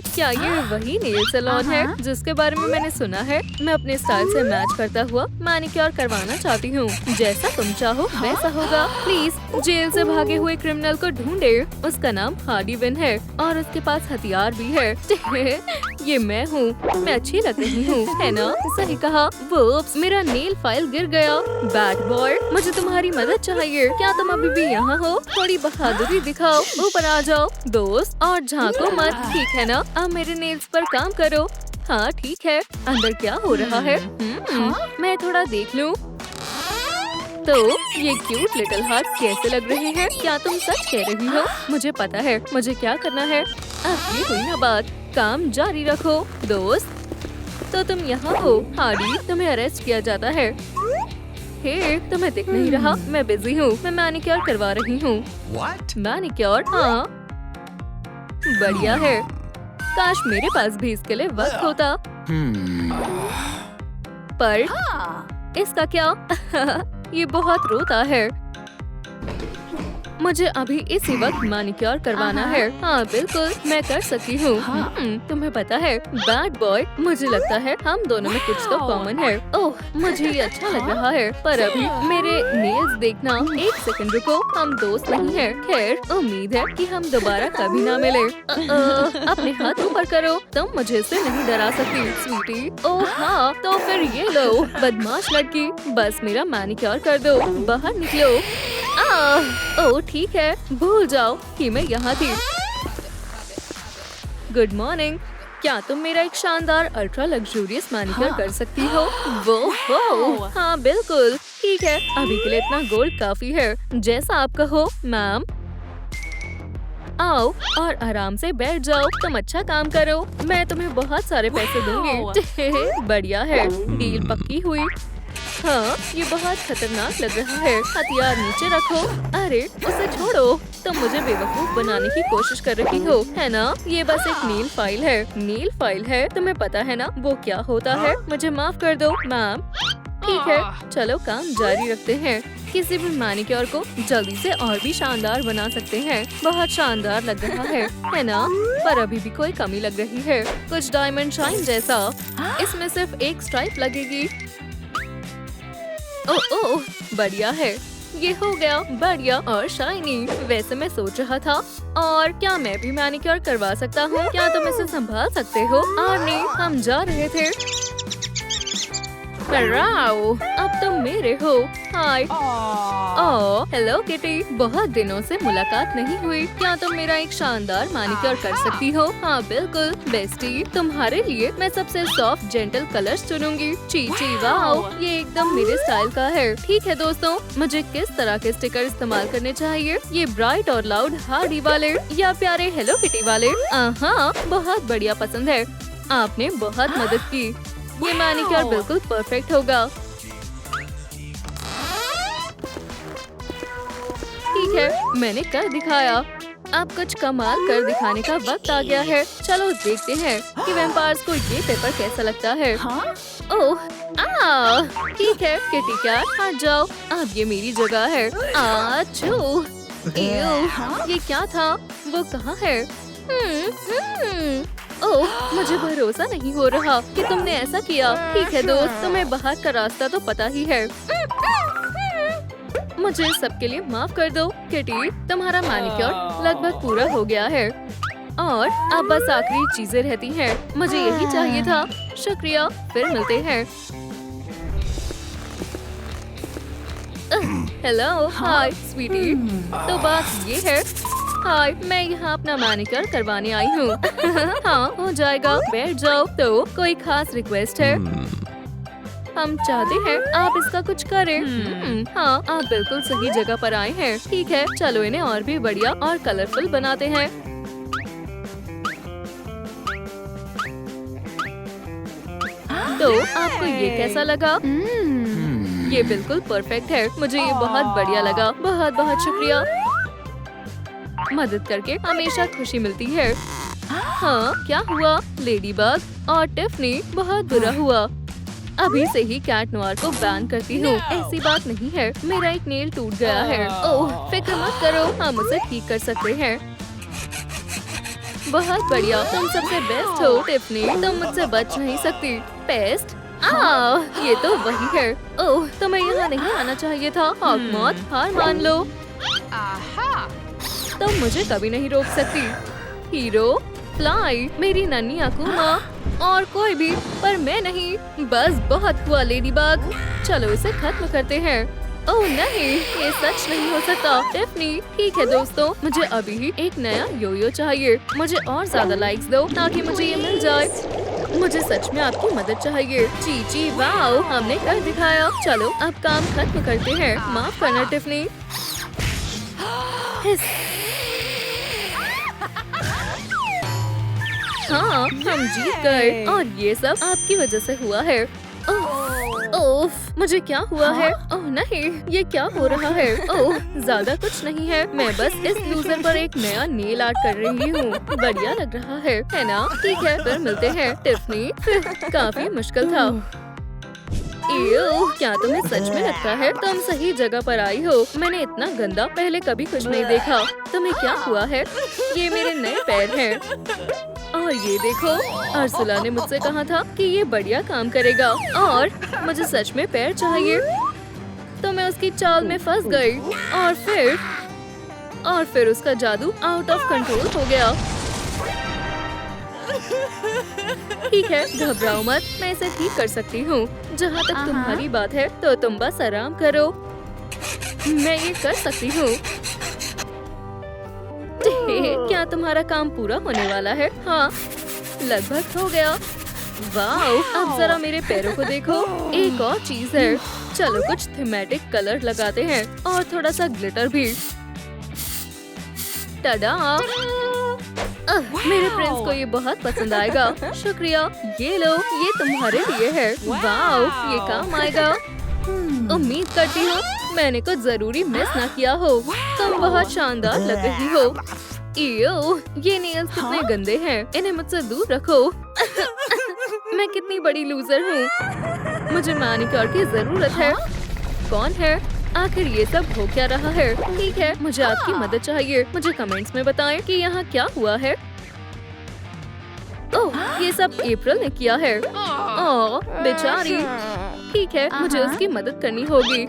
क्या ये वही नेल सैलून है जिसके बारे में मैंने सुना है? मैं अपने स्टाइल से मैच करता हुआ मैनिक्योर करवाना चाहती हूँ। जैसा तुम चाहो वैसा होगा। प्लीज जेल से भागे हुए क्रिमिनल को ढूंढे। उसका नाम हार्डी विन है और उसके पास हथियार भी है। ये मैं हूँ। मैं अच्छी लग रही हूँ, है ना? सही कहा। वुप्स, मेरा नेल फाइल गिर गया। बैड बॉय, मुझे तुम्हारी मदद चाहिए। क्या तुम अभी भी यहाँ हो? थोड़ी बहादुरी दिखाओ, ऊपर आ जाओ दोस्त, और झांको मत, ठीक है ना? अब मेरे नेल्स पर काम करो। हाँ ठीक है, अंदर क्या हो रहा है? मैं थोड़ा देख लूं। तो ये क्यूट लिटिल हार्ट कैसे लग रहे हैं? क्या तुम सच कह रही हो? मुझे पता है मुझे क्या करना है। अब ये हुई ना बात, काम जारी रखो दोस्त। तो तुम यहाँ हो हार्डी, तुम्हें अरेस्ट किया जाता है। हे, तुम्हें दिख नहीं रहा? मैं बिजी हूँ, मैं मैनिक्योर करवा रही हूँ। मैनिक्योर? हाँ बढ़िया है। काश मेरे पास भी इसके लिए वक्त होता। पर इसका क्या? ये बहुत रोता है। मुझे अभी इसी वक्त मैनिक्योर करवाना है। हाँ बिल्कुल, मैं कर सकती हूँ। तुम्हें पता है बैड बॉय, मुझे लगता है हम दोनों में कुछ तो कॉमन है। ओह, मुझे ये अच्छा लग रहा है, पर अभी मेरे नेल्स देखना। एक सेकंड रुको, हम दोस्त नहीं हैं। खैर, उम्मीद है कि हम दोबारा कभी ना मिले। अपने हाथ ऊपर करो, तुम मुझे इससे नहीं डरा सकती स्वीटी। ओह हाँ, तो फिर ये लो बदमाश लड़की, बस मेरा मैनिक्योर कर दो। बाहर निकलो। ओह ठीक है, भूल जाओ कि मैं यहाँ थी। गुड मॉर्निंग, क्या तुम मेरा एक शानदार अल्ट्रा लग्जूरियस मैनिक्योर कर सकती हो? वो हाँ बिल्कुल, ठीक है, अभी के लिए इतना गोल्ड काफी है। जैसा आप कहो मैम। आओ और आराम से बैठ जाओ। तुम अच्छा काम करो, मैं तुम्हें बहुत सारे पैसे दूंगी। बढ़िया है, डील पक्की हुई। हाँ, ये बहुत खतरनाक लग रहा है। हथियार नीचे रखो। अरे उसे छोड़ो, तुम मुझे बेवकूफ बनाने की कोशिश कर रही हो, है ना? ये बस एक नील फाइल है। नील फाइल है, तुम्हें पता है ना वो क्या होता है? मुझे माफ कर दो मैम। ठीक है, चलो काम जारी रखते हैं। किसी भी मैनिक्योर को जल्दी से और भी शानदार बना सकते हैं। बहुत शानदार लग रहा है ना? पर अभी भी कोई कमी लग रही है, कुछ डायमंड शाइन जैसा। इसमें सिर्फ एक स्ट्राइप लगेगी। ओह बढ़िया है, ये हो गया बढ़िया और शाइनी। वैसे मैं सोच रहा था, और क्या मैं भी मैनिक्योर करवा सकता हूँ? क्या तुम इसे संभाल सकते हो? आर्नी, हम जा रहे थे। अब तुम मेरे हो। हाय। हेलो किटी, बहुत दिनों से मुलाकात नहीं हुई। क्या तुम मेरा एक शानदार मैनिक्योर कर सकती हो? हाँ बिल्कुल बेस्टी, तुम्हारे लिए मैं सबसे सॉफ्ट जेंटल कलर्स चुनूंगी। चीची वाओ, ये एकदम मेरे स्टाइल का है। ठीक है दोस्तों, मुझे किस तरह के स्टिकर इस्तेमाल करने चाहिए? ये ब्राइट और लाउड हार्डी वाले या प्यारे हेलो किटी वाले? हाँ, बहुत बढ़िया पसंद है, आपने बहुत मदद की। ये मैनिक्योर बिल्कुल परफेक्ट होगा। ठीक है, मैंने कर दिखाया। अब कुछ कमाल कर दिखाने का वक्त आ गया है। चलो देखते हैं कि वैम्पायर्स को ये पेपर कैसा लगता है। ओह ठीक है किटी कैट हट जाओ, अब ये मेरी जगह है। आचू, ये क्या था? वो कहाँ है? ओह, मुझे भरोसा नहीं हो रहा कि तुमने ऐसा किया। ठीक है दोस्त, तुम्हें बाहर का रास्ता तो पता ही है। मुझे सबके लिए माफ कर दो। किटी, तुम्हारा मैनिक्योर लगभग पूरा हो गया है और अब बस आखिरी चीजें रहती हैं। मुझे यही चाहिए था। शुक्रिया, फिर मिलते हैं। हेलो, हाय स्वीटी। तो बात ये है, हाय, मैं यहाँ अपना मैनिक्योर करवाने आई हूँ। हाँ, हो जाएगा, बैठ जाओ। तो कोई खास रिक्वेस्ट है? हम चाहते हैं आप इसका कुछ करें। हाँ, आप बिल्कुल सही जगह पर आए हैं। ठीक है, चलो इन्हें और भी बढ़िया और कलरफुल बनाते हैं। तो आपको ये कैसा लगा? ये बिल्कुल परफेक्ट है। मुझे ये बहुत बढ़िया लगा। बहुत बहुत शुक्रिया। मदद करके हमेशा खुशी मिलती है। हाँ, क्या हुआ? लेडीबग और टिफनी, बहुत बुरा हुआ। अभी से ही कैट नोयर को बैन करती हूँ। ऐसी बात नहीं है, मेरा एक नेल टूट गया है। ओह, फिक्र मत करो, हम उसे ठीक कर सकते हैं। बहुत बढ़िया, तुम सबसे बेस्ट हो। टिफनी, तुम मुझसे बच नहीं सकती। पेस्ट, ये तो वही है। ओह, तुम्हें यहाँ नहीं आना चाहिए था। मौत, हार मान लो। तुम मुझे कभी नहीं रोक सकती। हीरो, फ्लाई, मेरी नन्ही अकुमा और कोई भी, पर मैं नहीं। बस बहुत हुआ लेडीबग, चलो इसे खत्म करते हैं। ओह नहीं, ये सच नहीं हो सकता। टिफनी, ठीक है दोस्तों, मुझे अभी ही एक नया योयो चाहिए। मुझे और ज्यादा लाइक्स दो ताकि मुझे ये मिल जाए। मुझे सच में आपकी मदद चाहिए। चीची, वाओ, हमने कर दिखाया। चलो अब काम खत्म करते हैं। माफ करना टिफनी। हाँ, हम जीत गए और ये सब आपकी वजह से हुआ है। ओह, मुझे क्या हुआ है? ओह नहीं, ये क्या हो रहा है? ओह, ज्यादा कुछ नहीं है। मैं बस इस लूजर पर एक नया नेल आर्ट कर रही हूँ। बढ़िया लग रहा है ना? ठीक है, फिर मिलते हैं। टिफनी, काफी मुश्किल था। क्या तुम्हें सच में लगता है तुम सही जगह पर आई हो? मैंने इतना गंदा पहले कभी कुछ नहीं देखा। तुम्हें क्या हुआ है? ये मेरे नए पैर हैं। और ये देखो, अर्सुला ने मुझसे कहा था कि ये बढ़िया काम करेगा और मुझे सच में पैर चाहिए। तो मैं उसकी चाल में फंस गई और फिर उसका जादू आउट ऑफ कंट्रोल हो गया। ठीक है, घबराओ मत, मैं इसे ठीक कर सकती हूँ। जहाँ तक तुम्हारी बात है तो तुम बस आराम करो, मैं ये कर सकती हूँ। क्या तुम्हारा काम पूरा होने वाला है? हाँ, लगभग हो गया। वाओ, अब जरा मेरे पैरों को देखो। एक और चीज है, चलो कुछ थीमेटिक कलर लगाते हैं और थोड़ा सा ग्लिटर भी। टडा! मेरे प्रिंस को ये बहुत पसंद आएगा। शुक्रिया, ये लो, ये तुम्हारे लिए है। वाओ, ये काम आएगा। उम्मीद करती हूँ मैंने कुछ जरूरी मिस ना किया हो। तुम बहुत शानदार लग रही हो। ये नेल्स कितने गंदे हैं, इन्हें मुझसे दूर रखो। मैं कितनी बड़ी लूजर हूँ। मुझे मैनिक्योर की जरूरत है। कौन है? आखिर ये सब हो क्या रहा है? ठीक है, मुझे आपकी मदद चाहिए। मुझे कमेंट्स में बताएं कि यहाँ क्या हुआ है। ओह, ये सब अप्रैल ने किया है। ओह, बेचारी। ठीक है, मुझे उसकी मदद करनी होगी।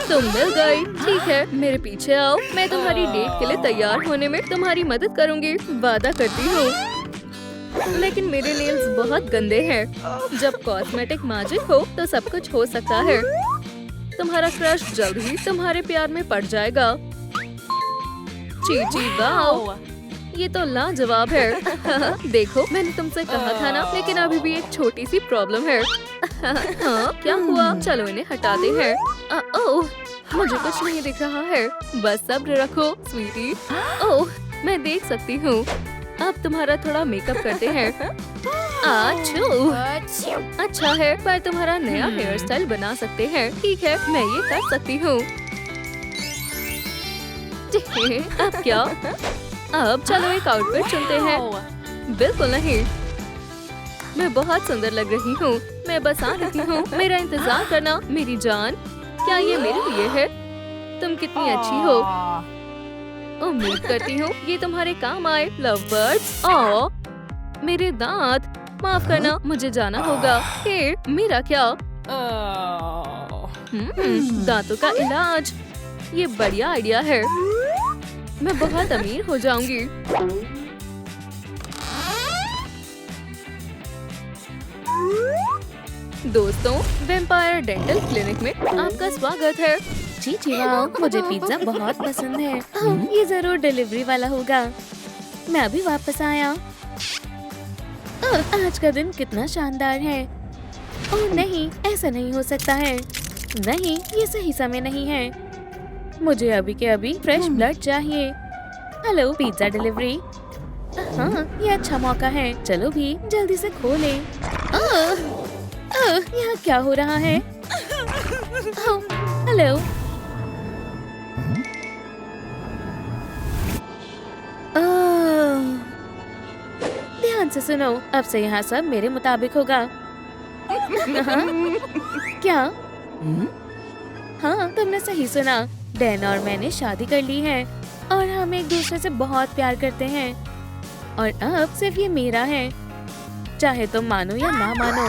तुम मिल गई। ठीक है, मेरे पीछे आओ। मैं तुम्हारी डेट के लिए तैयार होने में तुम्हारी मदद करूँगी, वादा करती हूँ। लेकिन मेरे नेल्स बहुत गंदे हैं। जब कॉस्मेटिक मैजिक हो तो सब कुछ हो सकता है। तुम्हारा क्रश जल्द ही तुम्हारे प्यार में पड़ जाएगा। चीची, वाओ, ये तो लाजवाब है। देखो, मैंने तुमसे कहा था ना, लेकिन अभी भी एक छोटी सी प्रॉब्लम है। हाँ, क्या हुआ? चलो इन्हें हटाते हैं। ओह, मुझे कुछ नहीं दिख रहा है। बस सब्र रखो स्वीटी। ओह, मैं देख सकती हूँ। अब तुम्हारा थोड़ा मेकअप करते हैं। अच्छा है, पर तुम्हारा नया हेयर स्टाइल बना सकते हैं। ठीक है, मैं ये कर सकती हूँ। अब क्या? अब चलो एक आउटफिट चुनते हैं। बिल्कुल नहीं, मैं बहुत सुंदर लग रही हूँ। मैं बस आ रही हूँ, मेरा इंतजार करना मेरी जान। क्या ये मेरे लिए है? तुम कितनी अच्छी हो। उम्मीद करती हूँ ये तुम्हारे काम आए, लव बर्ड्स। ओ, मेरे दांत, माफ करना, मुझे जाना होगा। हे, मेरा क्या? दांतों का इलाज, ये बढ़िया आइडिया है। मैं बहुत अमीर हो जाऊंगी। दोस्तों, वेम्पायर डेंटल क्लिनिक में आपका स्वागत है। जी वाह, मुझे पिज्जा बहुत पसंद है। ये जरूर डिलीवरी वाला होगा। मैं अभी वापस आया। आज का दिन कितना शानदार है। ओह नहीं, ऐसा नहीं हो सकता है। नहीं, ये सही समय नहीं है। मुझे अभी के अभी फ्रेश ब्लड चाहिए। Hello, pizza delivery. हाँ, ये अच्छा मौका है। चलो भी जल्दी से खोले। यहाँ क्या हो रहा है? हेलो। ध्यान से सुनो, अब से यहाँ सब मेरे मुताबिक होगा। क्या? हाँ, तुमने सही सुना। डैन और मैंने शादी कर ली है और हम एक दूसरे से बहुत प्यार करते हैं। और अब सिर्फ ये मेरा है, चाहे तुम मानो या ना मानो।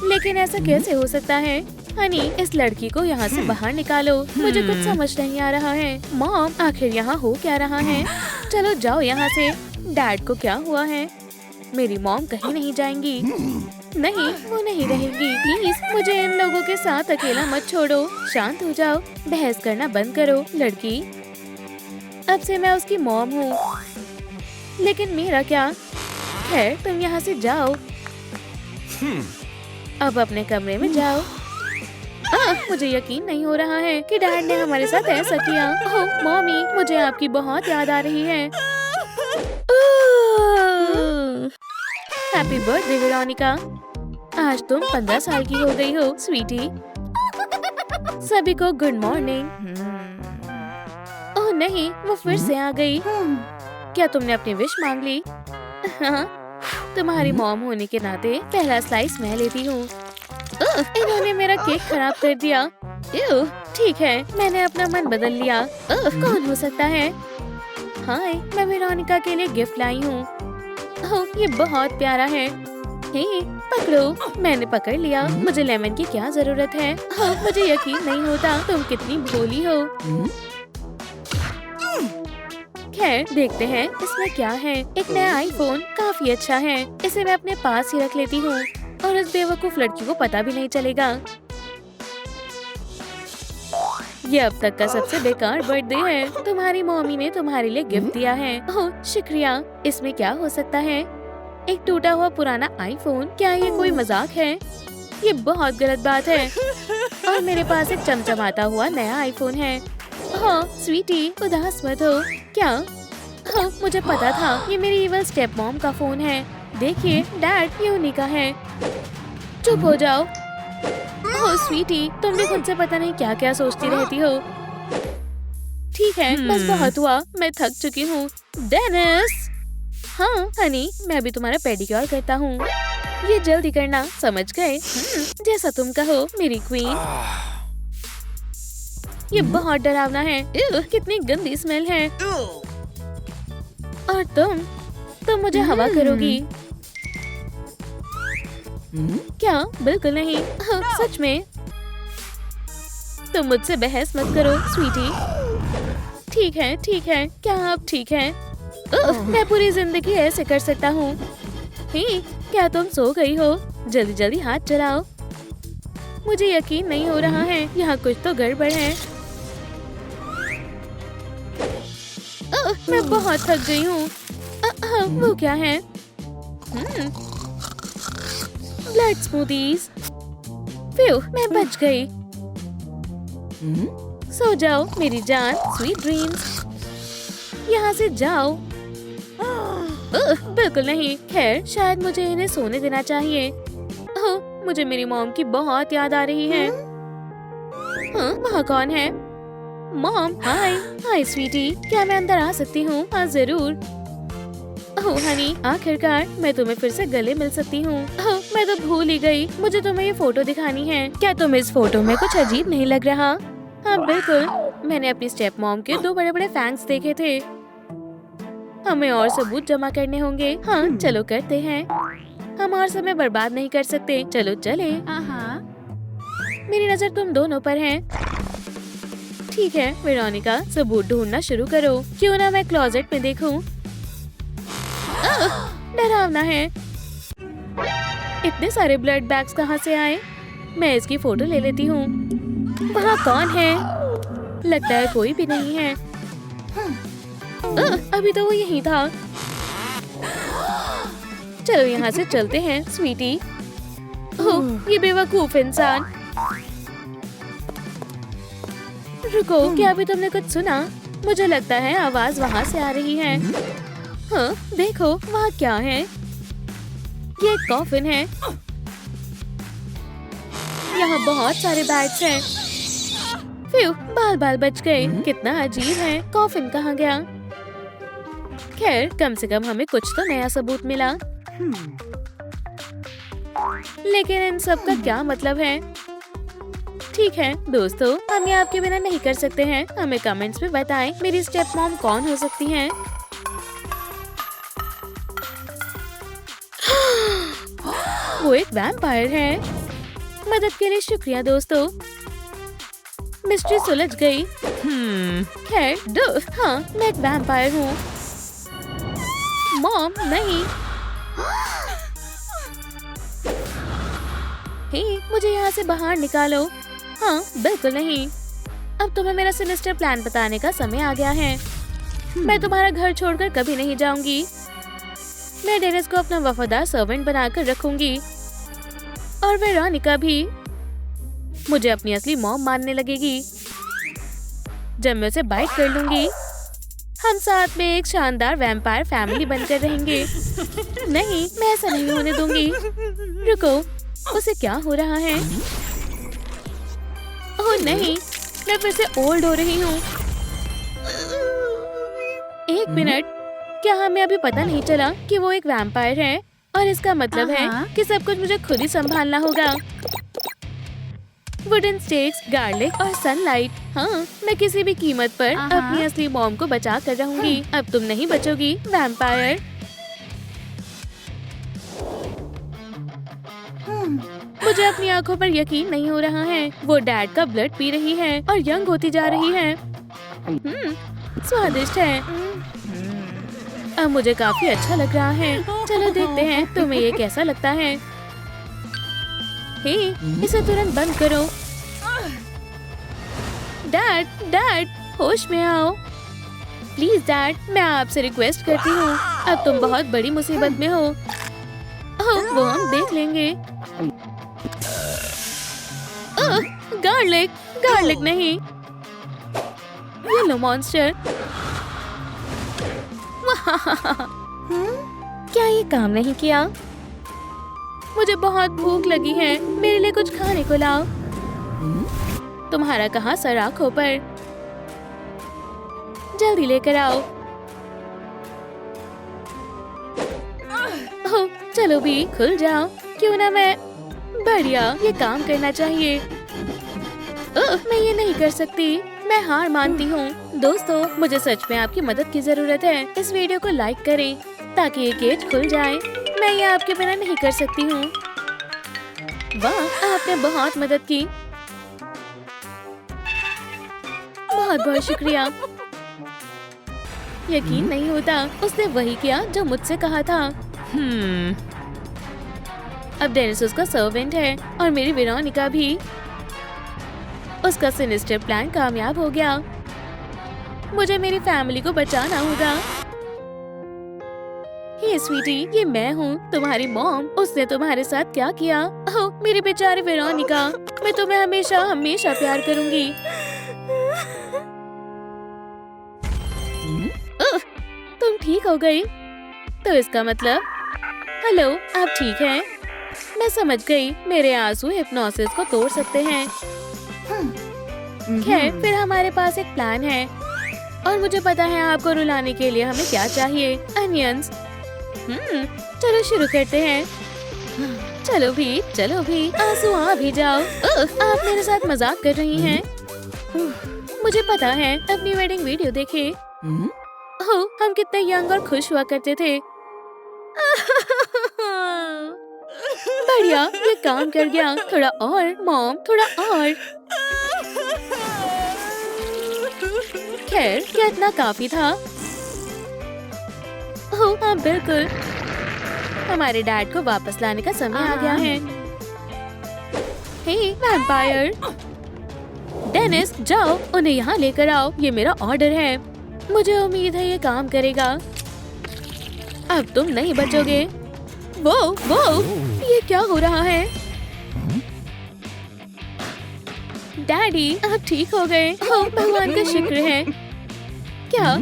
लेकिन ऐसा कैसे हो सकता है? हनी, इस लड़की को यहाँ से बाहर निकालो। मुझे कुछ समझ नहीं आ रहा है। मॉम, आखिर यहाँ हो क्या रहा है? चलो जाओ यहाँ से। डैड को क्या हुआ है? मेरी मॉम कहीं नहीं जाएंगी। नहीं, वो नहीं रहेंगी। प्लीज मुझे इन लोगों के साथ अकेला मत छोड़ो। शांत हो जाओ, बहस करना बंद करो। लड़की, अब से मैं उसकी मॉम हूँ। लेकिन मेरा क्या? खैर, तुम यहाँ से जाओ। अब अपने कमरे में जाओ। मुझे यकीन नहीं हो रहा है कि डैड ने हमारे साथ ऐसा किया। ओह मॉमी, मुझे आपकी बहुत याद आ रही है। Happy birthday Veronica. आज तुम 15 साल की हो गई हो स्वीटी। सभी को गुड मॉर्निंग। ओह नहीं, वो फिर से आ गई। क्या तुमने अपनी विश मांग ली? हाँ, तुम्हारी मॉम होने के नाते पहला स्लाइस मैं लेती हूँ। इन्होंने मेरा केक खराब कर दिया। ठीक है, मैंने अपना मन बदल लिया। कौन हो सकता है? हाय, मैं वेरोनिका के लिए गिफ्ट लाई हूँ। ये बहुत प्यारा है। हे, पकड़ो। मैंने पकड़ लिया। मुझे लेमन की क्या जरूरत है? मुझे यकीन नहीं होता तुम कितनी भोली हो। खैर, देखते हैं इसमें क्या है। एक नया आईफोन काफी अच्छा है। इसे मैं अपने पास ही रख लेती हूँ और इस बेवकूफ लड़की को पता भी नहीं चलेगा। ये अब तक का सबसे बेकार बर्थडे है। तुम्हारी मम्मी ने तुम्हारे लिए गिफ्ट दिया है। ओह शुक्रिया। इसमें क्या हो सकता है? एक टूटा हुआ पुराना आईफोन? क्या ये कोई मजाक है? ये बहुत गलत बात है। और मेरे पास एक चमचमाता हुआ नया आईफोन है। हाँ स्वीटी, उदास मत हो। क्या? हाँ, मुझे पता था। ये मेरी इवल स्टेप मॉम का फोन है। देखिए डैड, ये उन्हीं का है। चुप हो जाओ। ओह स्वीटी, तुम भी खुद से पता नहीं क्या क्या सोचती रहती हो। ठीक है, बस बहुत हुआ। मैं थक चुकी हूँ। डेनिस। हाँ हनी, मैं भी तुम्हारा पेडिक्योर करता हूँ। ये जल्दी करना, समझ गए? जैसा तुम कहो मेरी क्वीन। ये बहुत डरावना है। कितनी गंदी स्मेल है। और तुम मुझे हवा करोगी? क्या? बिल्कुल नहीं। सच में? तुम मुझसे बहस मत करो स्वीटी। ठीक है, ठीक है। क्या आप ठीक है? मैं पूरी जिंदगी ऐसे कर सकता हूँ। क्या तुम सो गई हो? जल्दी जल्दी हाथ चलाओ। मुझे यकीन नहीं हो रहा है। यहाँ कुछ तो गड़बड़ है। मैं बहुत थक गई हूँ। वो क्या है? Blood smoothies. फिर मैं बच गई। सो जाओ मेरी जान। Sweet dreams. यहाँ से जाओ। बिल्कुल नहीं। खैर, शायद मुझे इन्हें सोने देना चाहिए। मुझे मेरी मॉम की बहुत याद आ रही है। वहाँ कौन है? मॉम, हाय। हाय स्वीटी, क्या मैं अंदर आ सकती हूँ? हाँ जरूर। ओह हनी, आखिरकार मैं तुम्हें फिर से गले मिल सकती हूँ। ओह, मैं तो भूल ही गई, मुझे तुम्हें ये फोटो दिखानी है। क्या तुम इस फोटो में कुछ अजीब नहीं लग रहा? हाँ बिल्कुल, मैंने अपनी स्टेप मॉम के 2 बड़े-बड़े फैंक्स देखे थे। हमें और सबूत जमा करने होंगे। हाँ चलो करते हैं, हम और समय बर्बाद नहीं कर सकते। चलो चले। मेरी नजर तुम दोनों पर है। ठीक है वेरोनिका, सबूत ढूंढना शुरू करो। क्यों ना मैं क्लोजेट में देखूं। डरावना है। इतने सारे ब्लड बैग्स कहाँ से आए? मैं इसकी फोटो ले लेती हूँ। वहाँ कौन है? लगता है कोई भी नहीं है। अभी तो वो यहीं था। चलो यहाँ से चलते हैं स्वीटी। ओह, ये बेवकूफ इंसान। रुको, क्या अभी तुमने कुछ सुना? मुझे लगता है आवाज वहाँ से आ रही है। हाँ, देखो वहाँ क्या है? ये एक कॉफिन है। यहाँ बहुत सारे बैग्स हैं। फ्यू, बाल बाल बच गए। कितना अजीब है। कॉफिन कहाँ गया? खैर, कम से कम हमें कुछ तो नया सबूत मिला। लेकिन इन सब का क्या मतलब है? ठीक है दोस्तों, हम ये आपके बिना नहीं कर सकते हैं। हमें कमेंट्स में बताएं मेरी स्टेप मॉम कौन हो सकती है। वो एक वैम्पायर है। मदद के लिए शुक्रिया दोस्तों। मिस्ट्री सुलझ गई। खैर, हाँ मैं एक वैम्पायर हूँ। मॉम नहीं। हे, मुझे यहाँ से बाहर निकालो। हाँ बिल्कुल नहीं। अब तुम्हें मेरा सिनिस्टर प्लान बताने का समय आ गया है। मैं तुम्हारा घर छोड़कर कभी नहीं जाऊंगी। मैं डेनिस को अपना वफादार सर्वेंट बनाकर रखूंगी और वेरोनिका भी मुझे अपनी असली मॉम मानने लगेगी जब मैं उसे बाइट कर लूंगी। हम साथ में एक शानदार वैम्पायर फैमिली बनकर रहेंगे। नहीं, मैं ऐसा नहीं होने दूंगी। रुको, उसे क्या हो रहा है? ओह नहीं, मैं फिर से ओल्ड हो रही हूँ। एक मिनट, क्या हमें अभी पता नहीं चला कि वो एक वैम्पायर है? और इसका मतलब है कि सब कुछ मुझे खुद ही संभालना होगा। वुडन स्टेक्स, गार्लिक और सनलाइट। हाँ, मैं किसी भी कीमत पर अपनी असली मॉम को बचा कर रहूंगी। अब तुम नहीं बचोगी वैम्पायर। मुझे अपनी आंखों पर यकीन नहीं हो रहा है। वो डैड का ब्लड पी रही है और यंग होती जा रही है। स्वादिष्ट है। अब मुझे काफी अच्छा लग रहा है। चलो देखते हैं तुम्हें ये कैसा लगता है। हे, इसे तुरंत बंद करो। डैड, डैड, होश में आओ। प्लीज डैड, मैं आपसे रिक्वेस्ट करती हूँ। अब तुम बहुत बड़ी मुसीबत में हो। ओह, वो हम देख लेंगे। ओह, गार्लिक, गार्लिक नहीं। Yellow monster. क्या ये काम नहीं किया? मुझे बहुत भूख लगी है। मेरे लिए कुछ खाने को लाओ। तुम्हारा कहाँ सर आँखों पर? जल्दी लेकर आओ। ओह, चलो भी खुल जाओ। क्यों ना मैं। बढ़िया, ये काम करना चाहिए। ओह, मैं ये नहीं कर सकती। मैं हार मानती हूँ। दोस्तों, मुझे सच में आपकी मदद की जरूरत है। इस वीडियो को लाइक करें ताकि ये केज खुल जाए। मैं ये आपके बिना नहीं कर सकती हूँ। वाह, आपने बहुत मदद की। बहुत बहुत शुक्रिया। यकीन नहीं होता, उसने वही किया जो मुझसे कहा था। अब डेनिस उसका सर्वेंट है और मेरी वेरोनिका भी। उसका सिनिस्टर प्लान कामयाब हो गया। मुझे मेरी फैमिली को बचाना होगा। हे स्वीटी, ये मैं हूँ, तुम्हारी मॉम। उसने तुम्हारे साथ क्या किया? ओह, मेरी बेचारी वेरोनिका। मैं तुम्हें हमेशा हमेशा प्यार करूंगी। ओह, तुम ठीक हो गई? तो इसका मतलब। हेलो, आप ठीक हैं? मैं समझ गई, मेरे आंसू हिप्नोसिस को तोड़ सकते हैं। खैर, फिर हमारे पास एक प्लान है और मुझे पता है आपको रुलाने के लिए हमें क्या चाहिए। अनियंस। चलो शुरू करते हैं। चलो भी आंसू आ भी जाओ। आप मेरे साथ मजाक कर रही हैं। मुझे पता है, अपनी वेडिंग वीडियो देखे। हम कितने यंग और खुश हुआ करते थे। बढ़िया, ये काम कर गया। थोड़ा और मॉम, थोड़ा और। खैर, क्या इतना काफी था? हाँ बिल्कुल। हमारे डैड को वापस लाने का समय आ गया है। हे वैम्पायर, डेनिस जाओ, उन्हें यहाँ लेकर आओ। ये मेरा ऑर्डर है। मुझे उम्मीद है ये काम करेगा। अब तुम नहीं बचोगे। वो, ये क्या हो रहा है? डैडी, आप ठीक हो गए। भगवान का शुक्र है। क्या?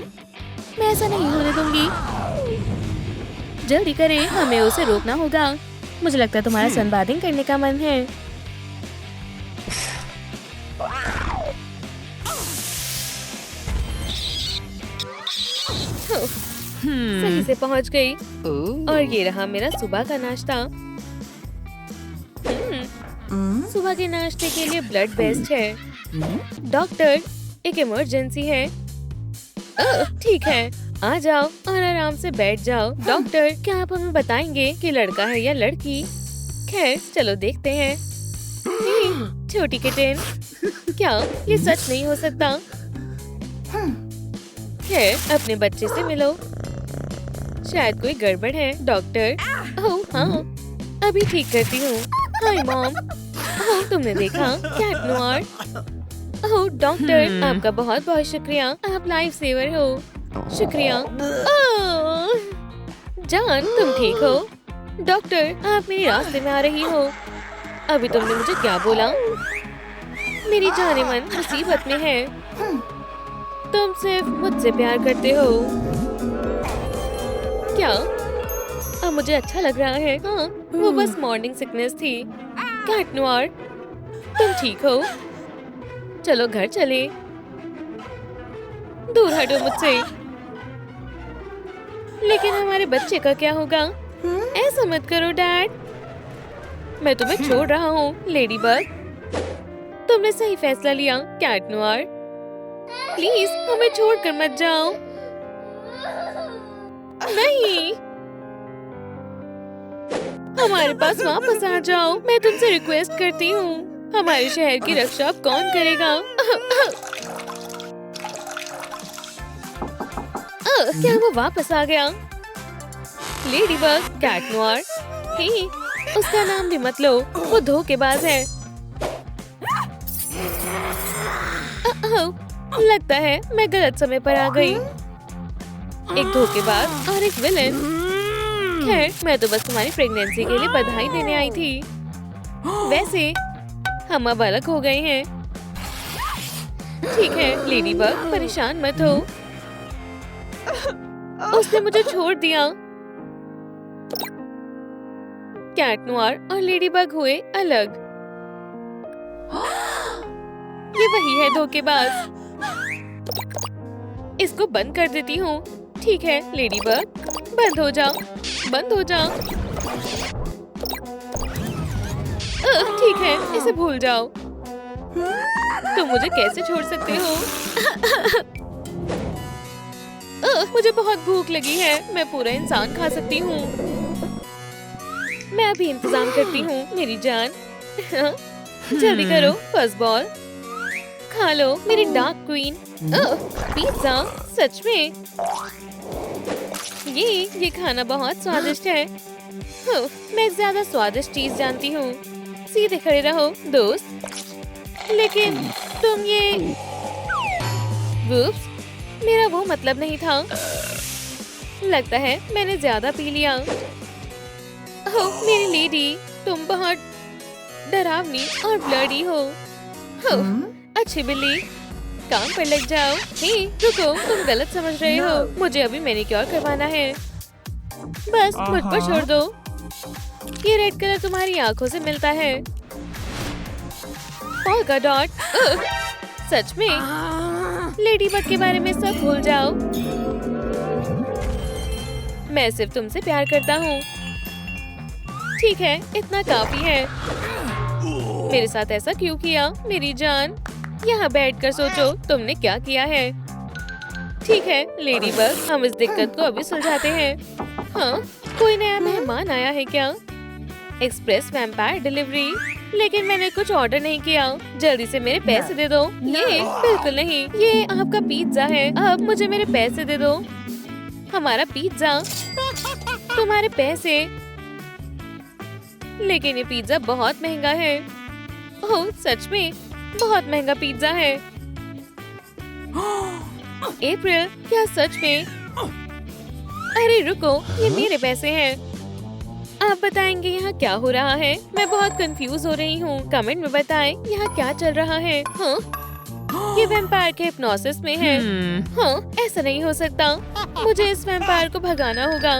मैं ऐसा नहीं होने दूंगी। जल्दी करें, हमें उसे रोकना होगा। मुझे लगता है तुम्हारा सनबाथिंग करने का मन है। सही से पहुंच गई। और ये रहा मेरा सुबह का नाश्ता। सुबह के नाश्ते के लिए ब्लड बेस्ट है। डॉक्टर, एक इमरजेंसी है। ठीक है, आ जाओ और आराम से बैठ जाओ। डॉक्टर, क्या आप हमें बताएंगे कि लड़का है या लड़की? खैर, चलो देखते हैं। छोटी किटेन, क्या ये सच नहीं हो सकता? खैर, अपने बच्चे से मिलो। शायद कोई गड़बड़ है। डॉक्टर, ओह हाँ, अभी ठीक करती हूँ। Hi mom. ओह, तुमने देखा? Cat Noire. ओह डॉक्टर, आपका बहुत बहुत शुक्रिया। आप लाइफ सेवर हो। शुक्रिया। जान, तुम ठीक हो? डॉक्टर, आप मेरे रास्ते में आ रही हो। अभी तुमने मुझे क्या बोला? मेरी जाने मन मुसीबत में है। तुम सिर्फ मुझसे प्यार करते हो। क्या? अब मुझे अच्छा लग रहा है। हाँ, वो बस मॉर्निंग सिकनेस थी। कैट नोयर, तुम ठीक हो? चलो घर चले। दूर हटो मुझसे। लेकिन हमारे बच्चे का क्या होगा? ऐसा मत करो डैड। मैं तुम्हें छोड़ रहा हूँ लेडी बग। तुमने सही फैसला लिया कैट नोयर। प्लीज हमें छोड़कर मत जाओ। नहीं, हमारे पास वापस आ जाओ। मैं तुमसे रिक्वेस्ट करती हूँ। हमारे शहर की रक्षा अब कौन करेगा? क्या वो वापस आ गया? Ladybug, Cat Noir. Hey, उसका नाम भी मत लो, वो धोखेबाज है। लगता है मैं गलत समय पर आ गई। एक धोखेबाज और एक विलेन। खैर, मैं तो बस तुम्हारी प्रेगनेंसी के लिए बधाई देने आई थी। वैसे हम अब अलग हो गए हैं। ठीक है लेडी बग, परेशान मत हो। उसने मुझे छोड़ दिया। कैट नोयर और लेडी बग हुए अलग। ये वही है धोखेबाज। इसको बंद कर देती हूँ। ठीक है लेडी बग, बंद हो जाओ, बंद हो जाओ। ठीक है, इसे भूल जाओ। तुम मुझे कैसे छोड़ सकते हो? मुझे बहुत भूख लगी है। मैं पूरा इंसान खा सकती हूँ। मैं अभी इंतजाम करती हूँ मेरी जान। जल्दी करो, फर्स्ट बॉल खा लो मेरी डार्क क्वीन। पिज्जा, सच में? ये खाना बहुत स्वादिष्ट है। मैं ज्यादा स्वादिष्ट चीज जानती हूँ। सीधे खड़े रहो दोस्त। लेकिन तुम ये वुप्स, मेरा वो मतलब नहीं था। लगता है मैंने ज्यादा पी लिया। ओह मेरी लेडी, तुम बहुत डरावनी और ब्लडी हो। अच्छी बिल्ली, काम पर लग जाओ। हे रुको, तुम गलत समझ रहे हो। मुझे अभी मैनिक्योर करवाना है। बस मुझ पर छोड़ दो। ये रेड कलर तुम्हारी आंखों से मिलता है। Polka dot. सच में? लेडी बग के बारे में सब भूल जाओ। मैं सिर्फ तुमसे प्यार करता हूँ। ठीक है, इतना काफी है। मेरे साथ ऐसा क्यों किया मेरी जान? यहाँ बैठकर सोचो तुमने क्या किया है। ठीक है लेडी बग, हम इस दिक्कत को अभी सुलझाते हैं। हाँ, कोई नया मेहमान आया है क्या? Express vampire delivery. लेकिन मैंने कुछ ऑर्डर नहीं किया। जल्दी से मेरे पैसे दे दो। ये बिल्कुल नहीं, ये आपका पिज्जा है। अब मुझे मेरे पैसे दे दो। हमारा पिज्जा, तुम्हारे पैसे। लेकिन ये पिज्जा बहुत महंगा है। ओह सच में बहुत महंगा पिज्जा है। अप्रैल, क्या सच में? अरे रुको, ये मेरे पैसे हैं। आप बताएंगे यहाँ क्या हो रहा है? मैं बहुत कंफ्यूज हो रही हूँ। कमेंट में बताएं यहाँ क्या चल रहा है। हाँ? ये वैम्पायर के हिप्नोसिस में है। हाँ, ऐसा नहीं हो सकता। मुझे इस वैम्पायर को भगाना होगा।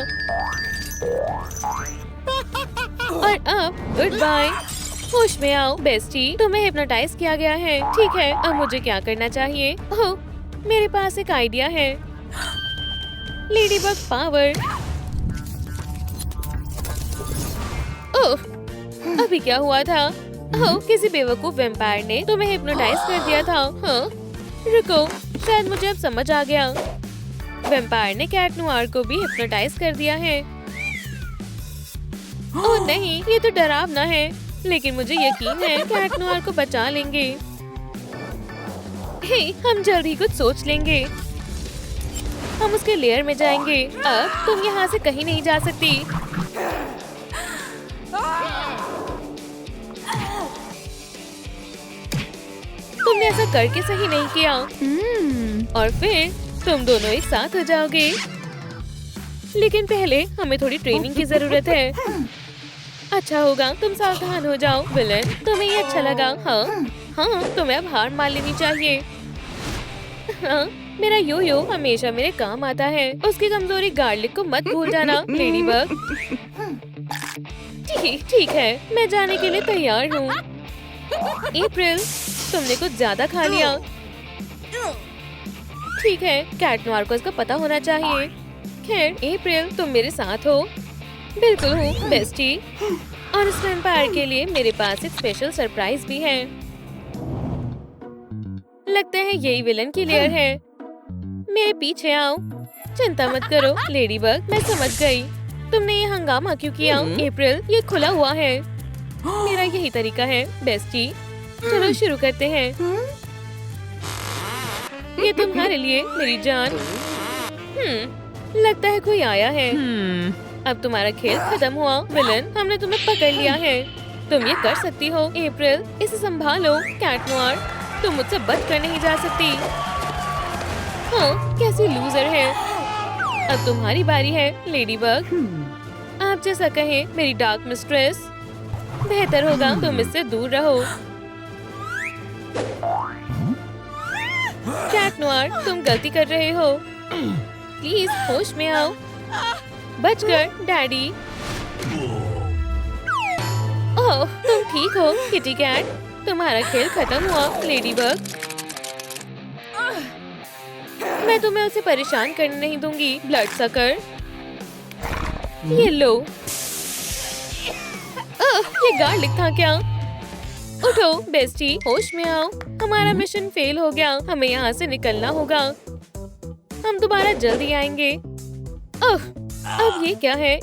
और अब गुड बाय। होश में आओ बेस्टी, तुम्हें हिप्नोटाइज किया गया है। ठीक है, अब मुझे क्या करना चाहिए? ओह, मेरे पास एक आइडिया है। Ladybug power. ओह, अभी क्या हुआ था? ओह, किसी बेवकूफ वैम्पायर ने तुम्हें हिप्नोटाइज कर दिया था। हाँ? रुको, शायद मुझे अब समझ आ गया। वैम्पायर ने कैट नोआर को भी हिप्नोटाइज कर दिया है। ओह नहीं, ये तो डरावना है। लेकिन मुझे यकीन है कैट नोआर को बचा लेंगे। हे, हम जल्द ही कुछ सोच लेंगे। हम उसके लेयर में जाएंगे। अब तुम यहाँ से कहीं नहीं जा सकती। तुमने ऐसा करके सही नहीं किया। और फिर तुम दोनों एक साथ हो जाओगे। लेकिन पहले हमें थोड़ी ट्रेनिंग की जरूरत है। अच्छा होगा तुम सावधान हो जाओ। विलन, तुम्हें ये अच्छा लगा? हाँ हाँ, तुम्हें अब हार मान लेनी चाहिए। हाँ, मेरा यो-यो हमेशा मेरे काम आता है। उसकी कमजोरी गार्लिक को मत भूल जाना लेडीबग। ठीक है, मैं जाने के लिए तैयार हूँ। अप्रैल, तुमने कुछ ज्यादा खा लिया। ठीक है, कैट नोआर को इसका पता होना चाहिए। खैर अप्रैल, तुम मेरे साथ हो? बिल्कुल हूँ बेस्टी। और इस वैम्पायर के लिए मेरे पास एक स्पेशल सरप्राइज भी है। लगता है यही विलन की लेयर है। मेरे पीछे आओ। चिंता मत करो लेडीबग, मैं समझ गई। तुमने ये हंगामा क्यों किया? अप्रैल, ये खुला हुआ है। मेरा यही तरीका है बेस्टी। चलो शुरू करते हैं। ये तुम्हारे लिए मेरी जान। लगता है कोई आया है। अब तुम्हारा खेल खत्म हुआ विलन, हमने तुम्हें पकड़ लिया है। तुम ये कर सकती हो अप्रैल, इसे संभालो। कैट नोआर, तुम मुझसे बच कर नहीं जा सकती। हाँ, कैसी लूजर है। अब तुम्हारी बारी है लेडीबग। आप जैसा कहें मेरी डार्क मिस्ट्रेस। बेहतर होगा तुम इससे दूर रहो। कैट नोआर, तुम गलती कर रहे हो। प्लीज होश में आओ। बचकर डैडी। ओह, तुम ठीक हो किटी कैट? तुम्हारा खेल खत्म हुआ लेडीबग। मैं तुम्हें उसे परेशान करने नहीं दूंगी ब्लड सकर। ये लो। ये गार्लिक था क्या? उठो बेस्टी, होश में आओ। हमारा मिशन फेल हो गया। हमें यहाँ से निकलना होगा। हम दोबारा जल्दी आएंगे। ओह, अब ये क्या है?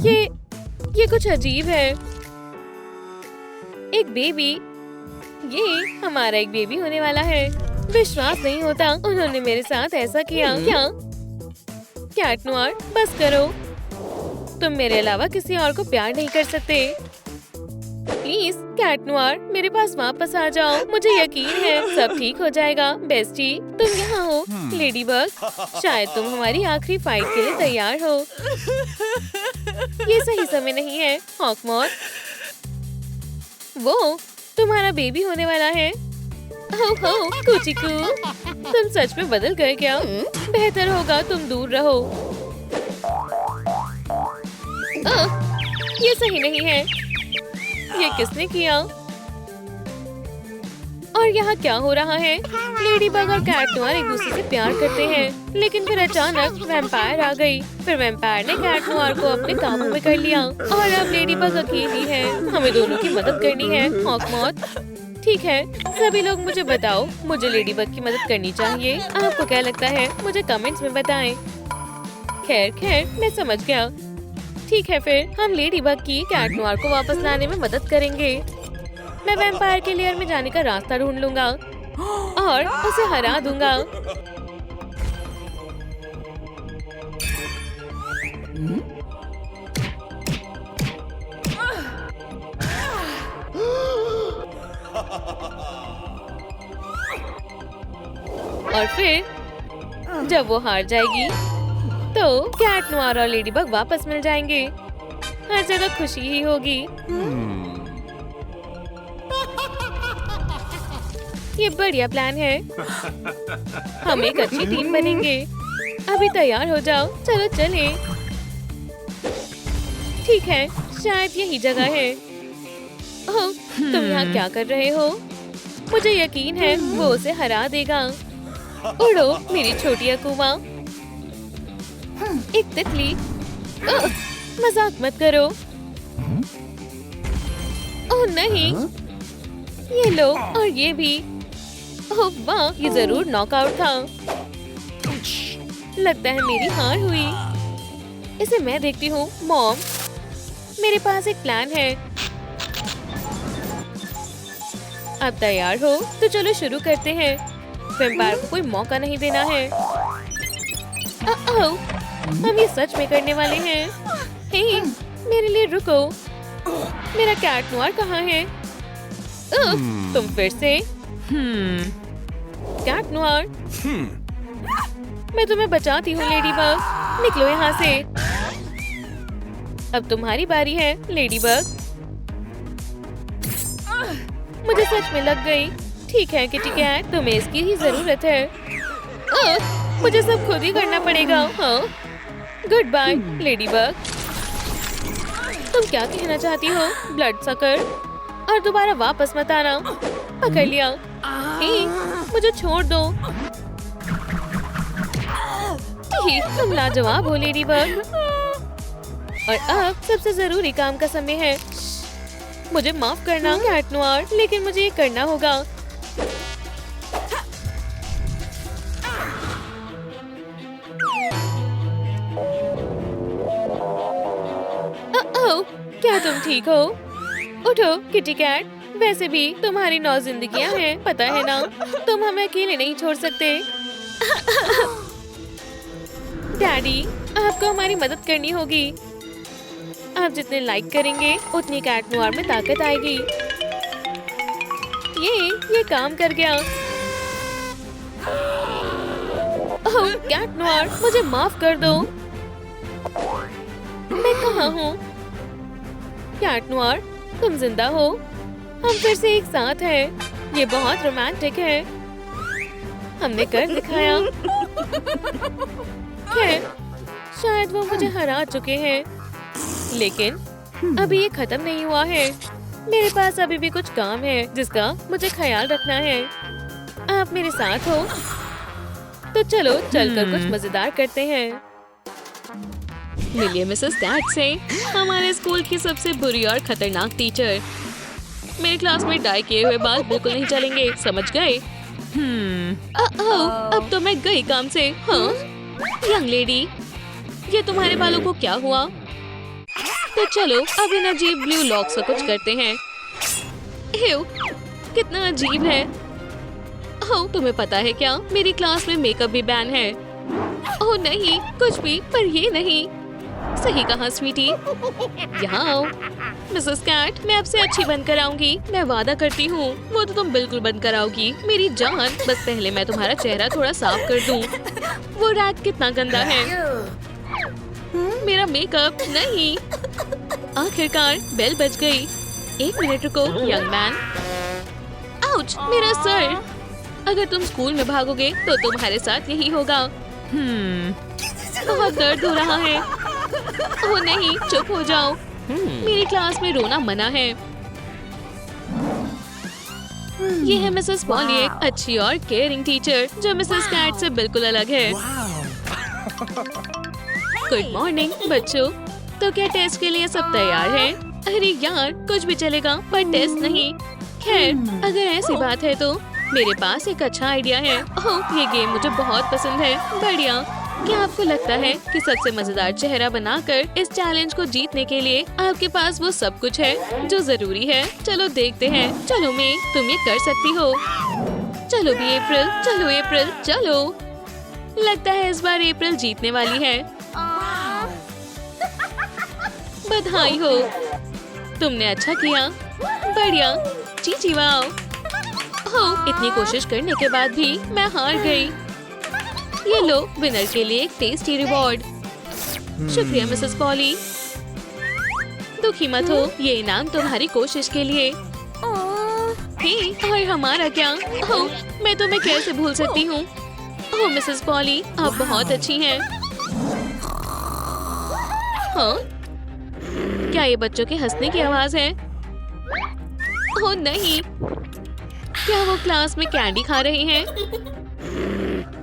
ये कुछ अजीब है। एक बेबी। ये हमारा एक बेबी होने वाला है। विश्वास नहीं होता उन्होंने मेरे साथ ऐसा किया। क्या? कैट नोआर, बस करो। तुम मेरे अलावा किसी और को प्यार नहीं कर सकते। प्लीज कैट नोआर, मेरे पास वापस आ जाओ। मुझे यकीन है सब ठीक हो जाएगा बेस्टी। तुम यहाँ हो लेडीबग। शायद तुम हमारी आखिरी फाइट के लिए तैयार हो। ये सही समय नहीं है हॉकमॉथ। वो तुम्हारा बेबी होने वाला है। हो कुचिकू, तुम सच में बदल गए क्या? बेहतर होगा तुम दूर रहो। ये सही नहीं है। ये किसने किया? और यहाँ क्या हो रहा है? लेडीबग और कैट नोआर एक दूसरे से प्यार करते हैं। लेकिन फिर अचानक वैम्पायर आ गई। फिर वैम्पायर ने कैट नोयर को अपने काबू में कर लिया और अब लेडीबग अकेली है। हमें दोनों की मदद करनी है। हॉकमॉथ, ठीक है, सभी लोग मुझे बताओ, मुझे लेडीबग की मदद करनी चाहिए। आपको क्या लगता है? मुझे कमेंट्स में बताएं। खैर मैं समझ गया। ठीक है, फिर हम लेडीबग की कैट नोयर को वापस लाने में मदद करेंगे। मैं वैम्पायर के लेयर में जाने का रास्ता ढूंढ लूंगा और उसे हरा दूंगा। और फिर जब वो हार जाएगी तो कैट नोयर और लेडीबग वापस मिल जाएंगे। हर जगह खुशी ही होगी। ये बढ़िया प्लान है। हम एक अच्छी टीम बनेंगे। अभी तैयार हो जाओ, चलो चले। ठीक है, शायद यही जगह है। ओह, तुम यहाँ क्या कर रहे हो? मुझे यकीन है वो उसे हरा देगा। उड़ो मेरी छोटी अकूमा। एक तितली। ओह, मजाक मत करो। ओह नहीं, ये लो और ये भी। ओह वाह, ये जरूर नॉकआउट था। लगता है मेरी हार हुई। इसे मैं देखती हूँ। मॉम, मेरे पास एक प्लान है। अब तैयार हो तो चलो शुरू करते हैं। वैम्पायर को कोई मौका नहीं देना है। हम ये सच में करने वाले हैं। हे, मेरे लिए रुको। मेरा कैट नोयर कहाँ है? तुम फिर से? कैट नोयर, मैं तुम्हें बचाती हूँ लेडीबग। निकलो यहाँ से। अब तुम्हारी बारी है लेडीबग। मुझे सच में लग गई। ठीक है किटी कैट, तुम्हें इसकी ही जरूरत है। मुझे सब खुद ही करना पड़ेगा। हाँ, गुड बाय लेडीबग। तुम क्या कहना चाहती हो ब्लड सकर? और दोबारा वापस मत आना। पकड़ लिया। मुझे छोड़ दो। तुम लाजवाब हो लेडीबग। और अब सबसे जरूरी काम का समय है। मुझे माफ करना कैट नोयर, लेकिन मुझे ये करना होगा। क्या तुम ठीक हो? उठो किटी कैट। वैसे भी तुम्हारी 9 जिंदगियां हैं, पता है ना? तुम हमें अकेले नहीं छोड़ सकते। डैडी, आपको हमारी मदद करनी होगी। आप जितने लाइक करेंगे उतनी कैट नोयर में ताकत आएगी। ये काम कर गया। ओह कैट नोयर, मुझे माफ कर दो। मैं कहाँ हूँ? कैट नोयर, तुम जिंदा हो? हम फिर से एक साथ हैं। ये बहुत रोमांटिक है। हमने कर दिखाया। खैर, शायद वो मुझे हरा चुके हैं, लेकिन अभी ये खत्म नहीं हुआ है। मेरे पास अभी भी कुछ काम है जिसका मुझे ख्याल रखना है। आप मेरे साथ हो तो चलो चलकर कुछ मजेदार करते हैं। मिलिए मिसेस कैट से, हमारे स्कूल की सबसे बुरी और खतरनाक टीचर। मेरे क्लास में डाई किए हुए बाल बिल्कुल नहीं चलेंगे, समझ गए? अब तो मैं गई काम से। हाँ यंग लेडी, ये तुम्हारे बालों को क्या हुआ? तो चलो अब इन अजीब ब्लू लॉक से कुछ करते हैं। एव, कितना अजीब है। ओह, तुम्हें पता है क्या, मेरी क्लास में मेकअप भी बैन है। ओह नहीं, कुछ भी, पर ये नहीं। सही कहा स्वीटी। यहाँ आओ। मिसेस कैट, मैं आपसे अच्छी बनकर आऊंगी, मैं वादा करती हूँ। वो तो तुम बिल्कुल बंद कराओगी मेरी जान। बस पहले मैं तुम्हारा चेहरा थोड़ा साफ कर दूँ। वो रैक कितना गंदा है। मेरा मेकअप नहीं। आखिरकार बेल बज गई। 1 मिनट रुको यंग मैन। आउच, मेरा सर। अगर तुम स्कूल में भागोगे तो तुम्हारे साथ यही होगा। बहुत दर्द हो रहा है। ओह नहीं, चुप हो जाओ। मेरी क्लास में रोना मना है। ये है मिसेस पॉली, एक अच्छी और केयरिंग टीचर जो मिसेस कैट से बिल्कुल अलग है। गुड मॉर्निंग बच्चों। तो क्या टेस्ट के लिए सब तैयार है? अरे यार, कुछ भी चलेगा पर टेस्ट नहीं। खैर, अगर ऐसी बात है तो मेरे पास एक अच्छा आइडिया है। ओह, ये गेम मुझे बहुत पसंद है। बढ़िया। क्या आपको लगता है कि सबसे मजेदार चेहरा बनाकर इस चैलेंज को जीतने के लिए आपके पास वो सब कुछ है जो जरूरी है? चलो देखते हैं। चलो मैं, तुम ये कर सकती हो। चलो भी अप्रैल, चलो अप्रैल, चलो। लगता है इस बार अप्रैल जीतने वाली है। बधाई हो, तुमने अच्छा किया। बढ़िया, चीची वाओ। हो, इतनी कोशिश करने के बाद भी मैं हार गई। ये लो, विनर के लिए एक टेस्टी रिवॉर्ड। शुक्रिया मिसेस पॉली। दुखी मत हो, ये इनाम तुम्हारी कोशिश के लिए। हे, और हमारा क्या? ओह, मैं तुम्हें कैसे भूल सकती हूँ। ओह मिसेस पॉली, आप बहुत अच्छी हैं। हाँ, क्या ये बच्चों के हंसने की आवाज है? ओह नहीं, क्या वो क्लास में कैंडी खा रहे हैं?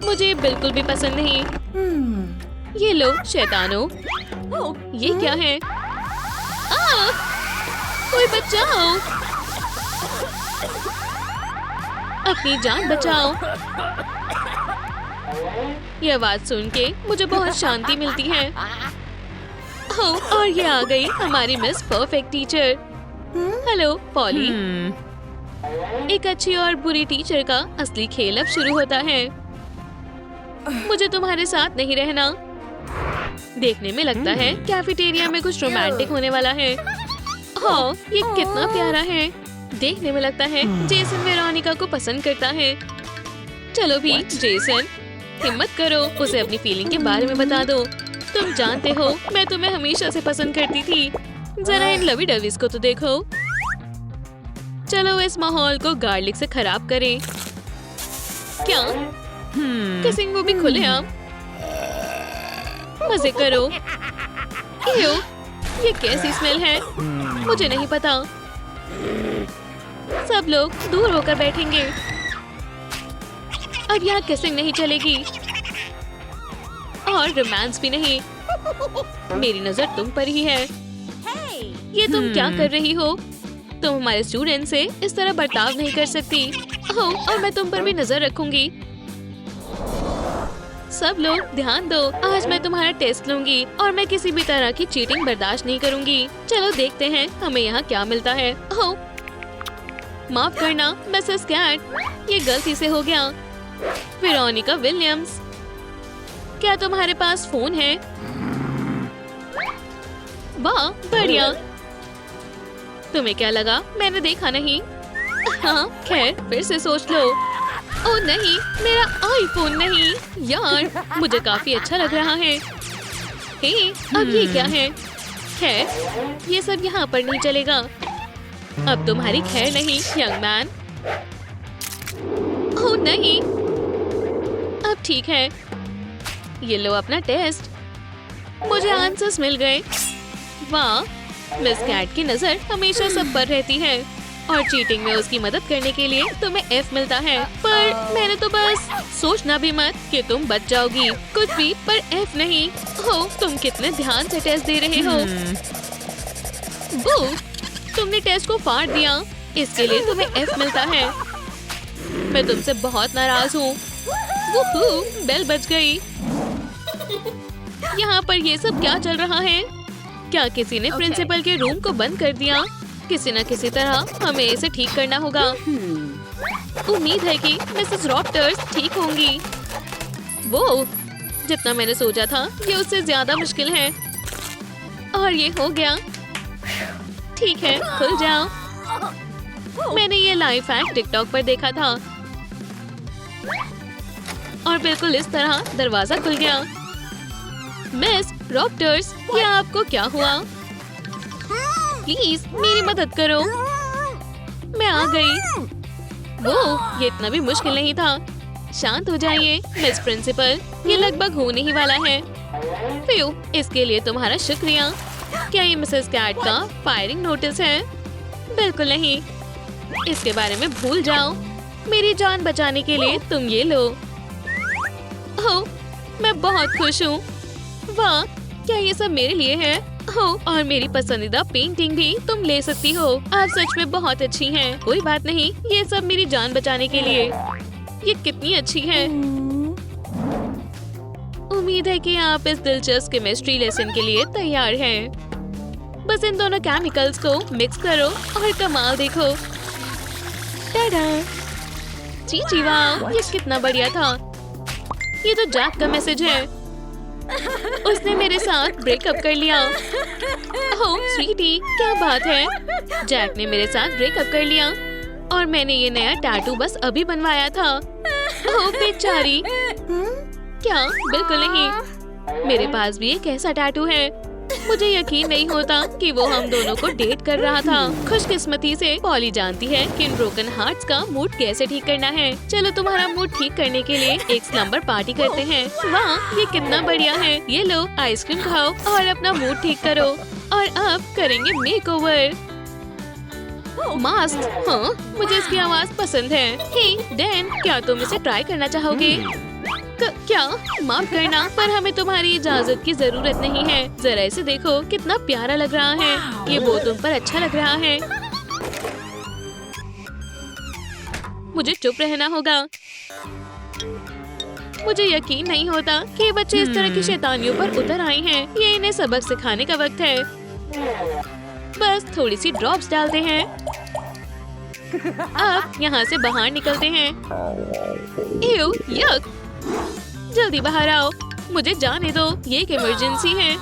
मुझे बिल्कुल भी पसंद नहीं। ये लो शैतानो, ये क्या है? कोई बचाओ, अपनी जान बचाओ। ये आवाज सुन के मुझे बहुत शांति मिलती है। ओह, और ये आ गई हमारी miss perfect teacher. Hello poly. एक अच्छी और बुरी टीचर का असली खेल अब शुरू होता है। मुझे तुम्हारे साथ नहीं रहना। देखने में लगता है कैफेटेरिया में कुछ रोमांटिक होने वाला है। हाँ, ये कितना प्यारा है। देखने में लगता है जेसन वेरोनिका को पसंद करता है। चलो भी जेसन, हिम्मत करो, उसे अपनी फीलिंग के बारे में बता दो। तुम जानते हो मैं तुम्हें हमेशा से पसंद करती थी। जरा इन लवी डवीज को तो देखो। चलो इस माहौल को गार्लिक से खराब करें। क्या किसिंग वो भी खुले आप? मजे करो। इयो, ये कैसी स्मेल है? मुझे नहीं पता। सब लोग दूर होकर बैठेंगे। अब यहाँ किसिंग नहीं चलेगी और रोमांस भी नहीं। मेरी नजर तुम पर ही है। ये तुम क्या कर रही हो? तुम हमारे स्टूडेंट से इस तरह बर्ताव नहीं कर सकती। ओह, और मैं तुम पर भी नजर रखूंगी। सब लोग ध्यान दो, आज मैं तुम्हारा टेस्ट लूंगी और मैं किसी भी तरह की चीटिंग बर्दाश्त नहीं करूंगी। चलो देखते हैं हमें यहाँ क्या मिलता है। ओह, माफ करना मिसेस कैट, ये गलती से हो गया। वेरोनिका विलियम्स, क्या तुम्हारे पास फोन है? वाह, बढ़िया। तुम्हें क्या लगा मैंने देखा नहीं? हाँ, खैर फिर से सोच लो। ओह नहीं, मेरा आईफोन नहीं। यार, मुझे काफी अच्छा लग रहा है। हे, अब ये क्या है? खैर, ये सब यहाँ पर नहीं चलेगा। अब तुम्हारी खैर नहीं, यंग मैन। ओह नहीं, अब ठीक है। ये लो अपना टेस्ट। मुझे आंसर्स मिल गए। वाह, मिस कैट की नजर हमेशा सब पर रहती है और चीटिंग में उसकी मदद करने के लिए तुम्हें F मिलता है। पर मैंने तो बस सोचना भी मत कि तुम बच जाओगी, कुछ भी, पर F नहीं। हो, तुम कितने ध्यान से टेस्ट दे रहे हो। वो, तुमने टेस्ट को फाड़ दिया, इसके लिए तुम्हें F मिलता है। मैं तुमसे बहुत नाराज हूँ। बेल बज गई। यहाँ पर ये सब क्या चल रहा है? क्या किसी ने प्रिंसिपल के रूम को बंद कर दिया? किसी न किसी तरह हमें इसे ठीक करना होगा। उम्मीद है कि मिसेस रॉप्टर्स ठीक होंगी। वो, जितना मैंने सोचा था ये उससे ज्यादा मुश्किल है। और ये हो गया। ठीक है, खुल जाओ। मैंने ये लाइफ हैक टिकटॉक पर देखा था और बिल्कुल इस तरह दरवाजा खुल गया। मिस रॉप्टर्स, ये आपको क्या हुआ? प्लीज मेरी मदद करो। मैं आ गई। वो, ये इतना भी मुश्किल नहीं था। शांत हो जाइए मिस प्रिंसिपल, ये लगभग होने ही वाला है। फ्यू, इसके लिए तुम्हारा शुक्रिया। क्या ये मिसेस कैट का फायरिंग नोटिस है? बिल्कुल नहीं, इसके बारे में भूल जाओ। मेरी जान बचाने के लिए तुम ये लो। ओह, मैं बहुत खुश हूँ। वाह, क्या ये सब मेरे लिए है? हो, और मेरी पसंदीदा पेंटिंग भी तुम ले सकती हो। आप सच में बहुत अच्छी हैं। कोई बात नहीं, ये सब मेरी जान बचाने के लिए। ये कितनी अच्छी है। उम्मीद है कि आप इस दिलचस्प केमिस्ट्री लेसन के लिए तैयार हैं। बस इन दोनों केमिकल्स को मिक्स करो और कमाल देखो। टाडा! जी वाह, ये कितना बढ़िया था। ये तो जैक का मैसेज है। उसने मेरे साथ ब्रेकअप कर लिया। ओह स्वीटी, क्या बात है? जैक ने मेरे साथ ब्रेकअप कर लिया और मैंने ये नया टैटू बस अभी बनवाया था। ओह बेचारी। क्या? बिल्कुल नहीं। मेरे पास भी एक ऐसा टैटू है। मुझे यकीन नहीं होता कि वो हम दोनों को डेट कर रहा था। खुशकिस्मती से पॉली जानती है कि इन ब्रोकन हार्ट्स का मूड कैसे ठीक करना है। चलो तुम्हारा मूड ठीक करने के लिए एक स्लम्बर पार्टी करते हैं। वाह, ये कितना बढ़िया है। ये लो, आइसक्रीम खाओ और अपना मूड ठीक करो। और अब करेंगे मेकओवर। मास्क, हाँ, मुझे इसकी आवाज पसंद है। हे डैन, क्या तुम इसे ट्राई करना चाहोगे? क्या? माफ करना, पर हमें तुम्हारी इजाजत की जरूरत नहीं है। जरा इसे देखो, कितना प्यारा लग रहा है। ये वो तुम पर अच्छा लग रहा है। मुझे चुप रहना होगा। मुझे यकीन नहीं होता कि ये बच्चे इस तरह की शैतानियों पर उतर आए हैं। ये इन्हें सबक सिखाने का वक्त है। बस थोड़ी सी ड्रॉप्स डालते हैं। अब यहाँ से बाहर निकलते हैं। एव, यक! जल्दी बाहर आओ, मुझे जाने दो, ये एक इमरजेंसी है।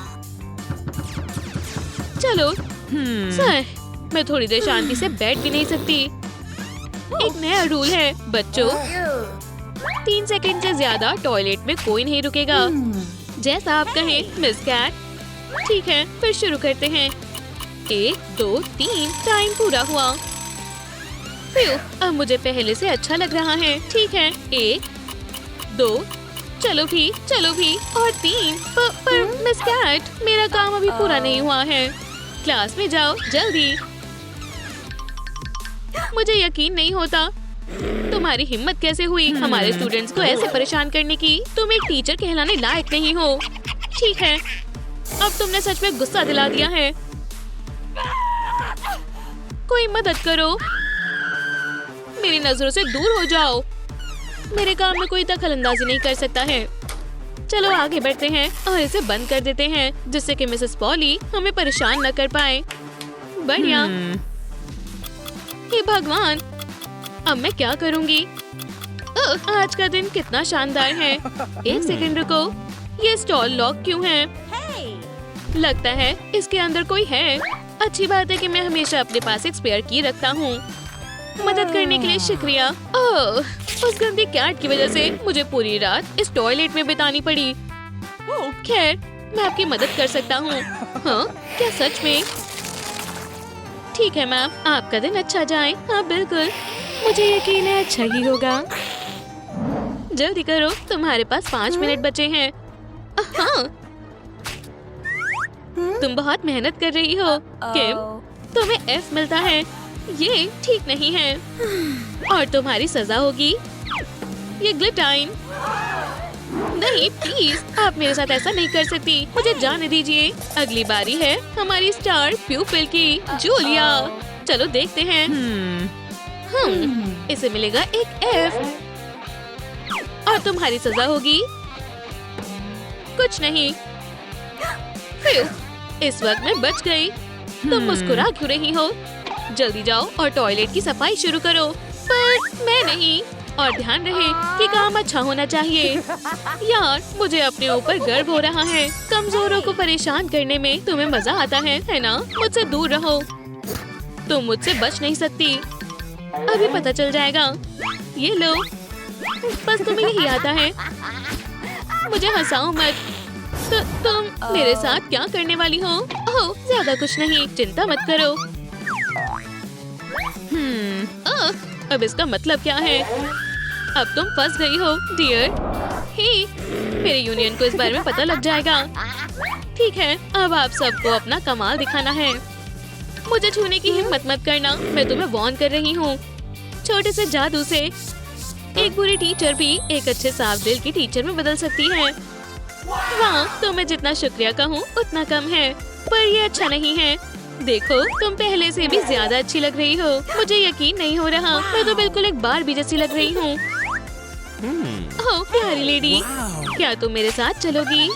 चलो सर, मैं थोड़ी देर शांति से बैठ भी नहीं सकती। एक नया रूल है बच्चों, 3 सेकंड से ज्यादा टॉयलेट में कोई नहीं रुकेगा। जैसा आप कहें मिस कैट। ठीक है, फिर शुरू करते हैं। 1 2 3, टाइम पूरा हुआ। अब मुझे पहले से अच्छा लग रहा है। ठीक है, 1 2, चलो भी और 3। पर मिस कैट, मेरा काम अभी पूरा नहीं हुआ है। क्लास में जाओ जल्दी। मुझे यकीन नहीं होता, तुम्हारी हिम्मत कैसे हुई हमारे स्टूडेंट्स को ऐसे परेशान करने की? तुम एक टीचर कहलाने लायक नहीं हो। ठीक है, अब तुमने सच में गुस्सा दिला दिया है। कोई मदद करो, मेरी नजरों से दूर हो जाओ। मेरे काम में कोई दखल अंदाजी नहीं कर सकता है। चलो आगे बढ़ते हैं और इसे बंद कर देते हैं, जिससे कि मिसेस पॉली हमें परेशान न कर पाए। बढ़िया। हे भगवान, अब मैं क्या करूंगी? आज का दिन कितना शानदार है। 1 सेकंड रुको, ये स्टॉल लॉक क्यों है? लगता है इसके अंदर कोई है। अच्छी बात है कि मैं हमेशा अपने पास एक स्पेयर की रखता हूँ। मदद करने के लिए शुक्रिया। ओह, उस गंदी कैट की वजह से मुझे पूरी रात इस टॉयलेट में बितानी पड़ी। खैर, मैं आपकी मदद कर सकता हूँ। हाँ, क्या सच में? ठीक है मैम, आपका दिन अच्छा जाए। हाँ बिल्कुल, मुझे यकीन है अच्छा ही होगा। जल्दी करो, तुम्हारे पास 5 मिनट बचे हैं। हाँ, तुम बहुत मेहनत कर रही हो किम। तुम्हें F मिलता है, ये ठीक नहीं है। और तुम्हारी सजा होगी ये ग्लिटाइन। नहीं प्लीज, आप मेरे साथ ऐसा नहीं कर सकती। मुझे जाने दीजिए। अगली बारी है हमारी स्टार प्यूपिल की, जूलिया। चलो देखते हैं। इसे मिलेगा एक F। और तुम्हारी सजा होगी कुछ नहीं। इस वक्त मैं बच गई। तुम मुस्कुरा क्यों रही हो? जल्दी जाओ और टॉयलेट की सफाई शुरू करो। पर मैं नहीं। और ध्यान रहे कि काम अच्छा होना चाहिए। यार, मुझे अपने ऊपर गर्व हो रहा है। कमजोरों को परेशान करने में तुम्हें मजा आता है ना? मुझसे दूर रहो, तुम मुझसे बच नहीं सकती। अभी पता चल जाएगा। ये लो, बस तुम्हें यही आता है। मुझे हंसाओ मत। तुम मेरे साथ क्या करने वाली हो? ओह, ज्यादा कुछ नहीं, चिंता मत करो। अब इसका मतलब क्या है? अब तुम फंस गई हो डियर। हे, मेरे यूनियन को इस बारे में पता लग जाएगा। ठीक है, अब आप सबको अपना कमाल दिखाना है। मुझे छूने की हिम्मत मत करना, मैं तुम्हें वार्न कर रही हूँ। छोटे से जादू से एक बुरी टीचर भी एक अच्छे साफ दिल की टीचर में बदल सकती है। वाह, तो मैं जितना शुक्रिया कहूँ उतना कम है, पर ये अच्छा नहीं है। देखो, तुम पहले से भी ज्यादा अच्छी लग रही हो। मुझे यकीन नहीं हो रहा, मैं तो बिल्कुल एक बारबी जैसी लग रही हूँ। ओह प्यारी लेडी, क्या तुम मेरे साथ चलोगी?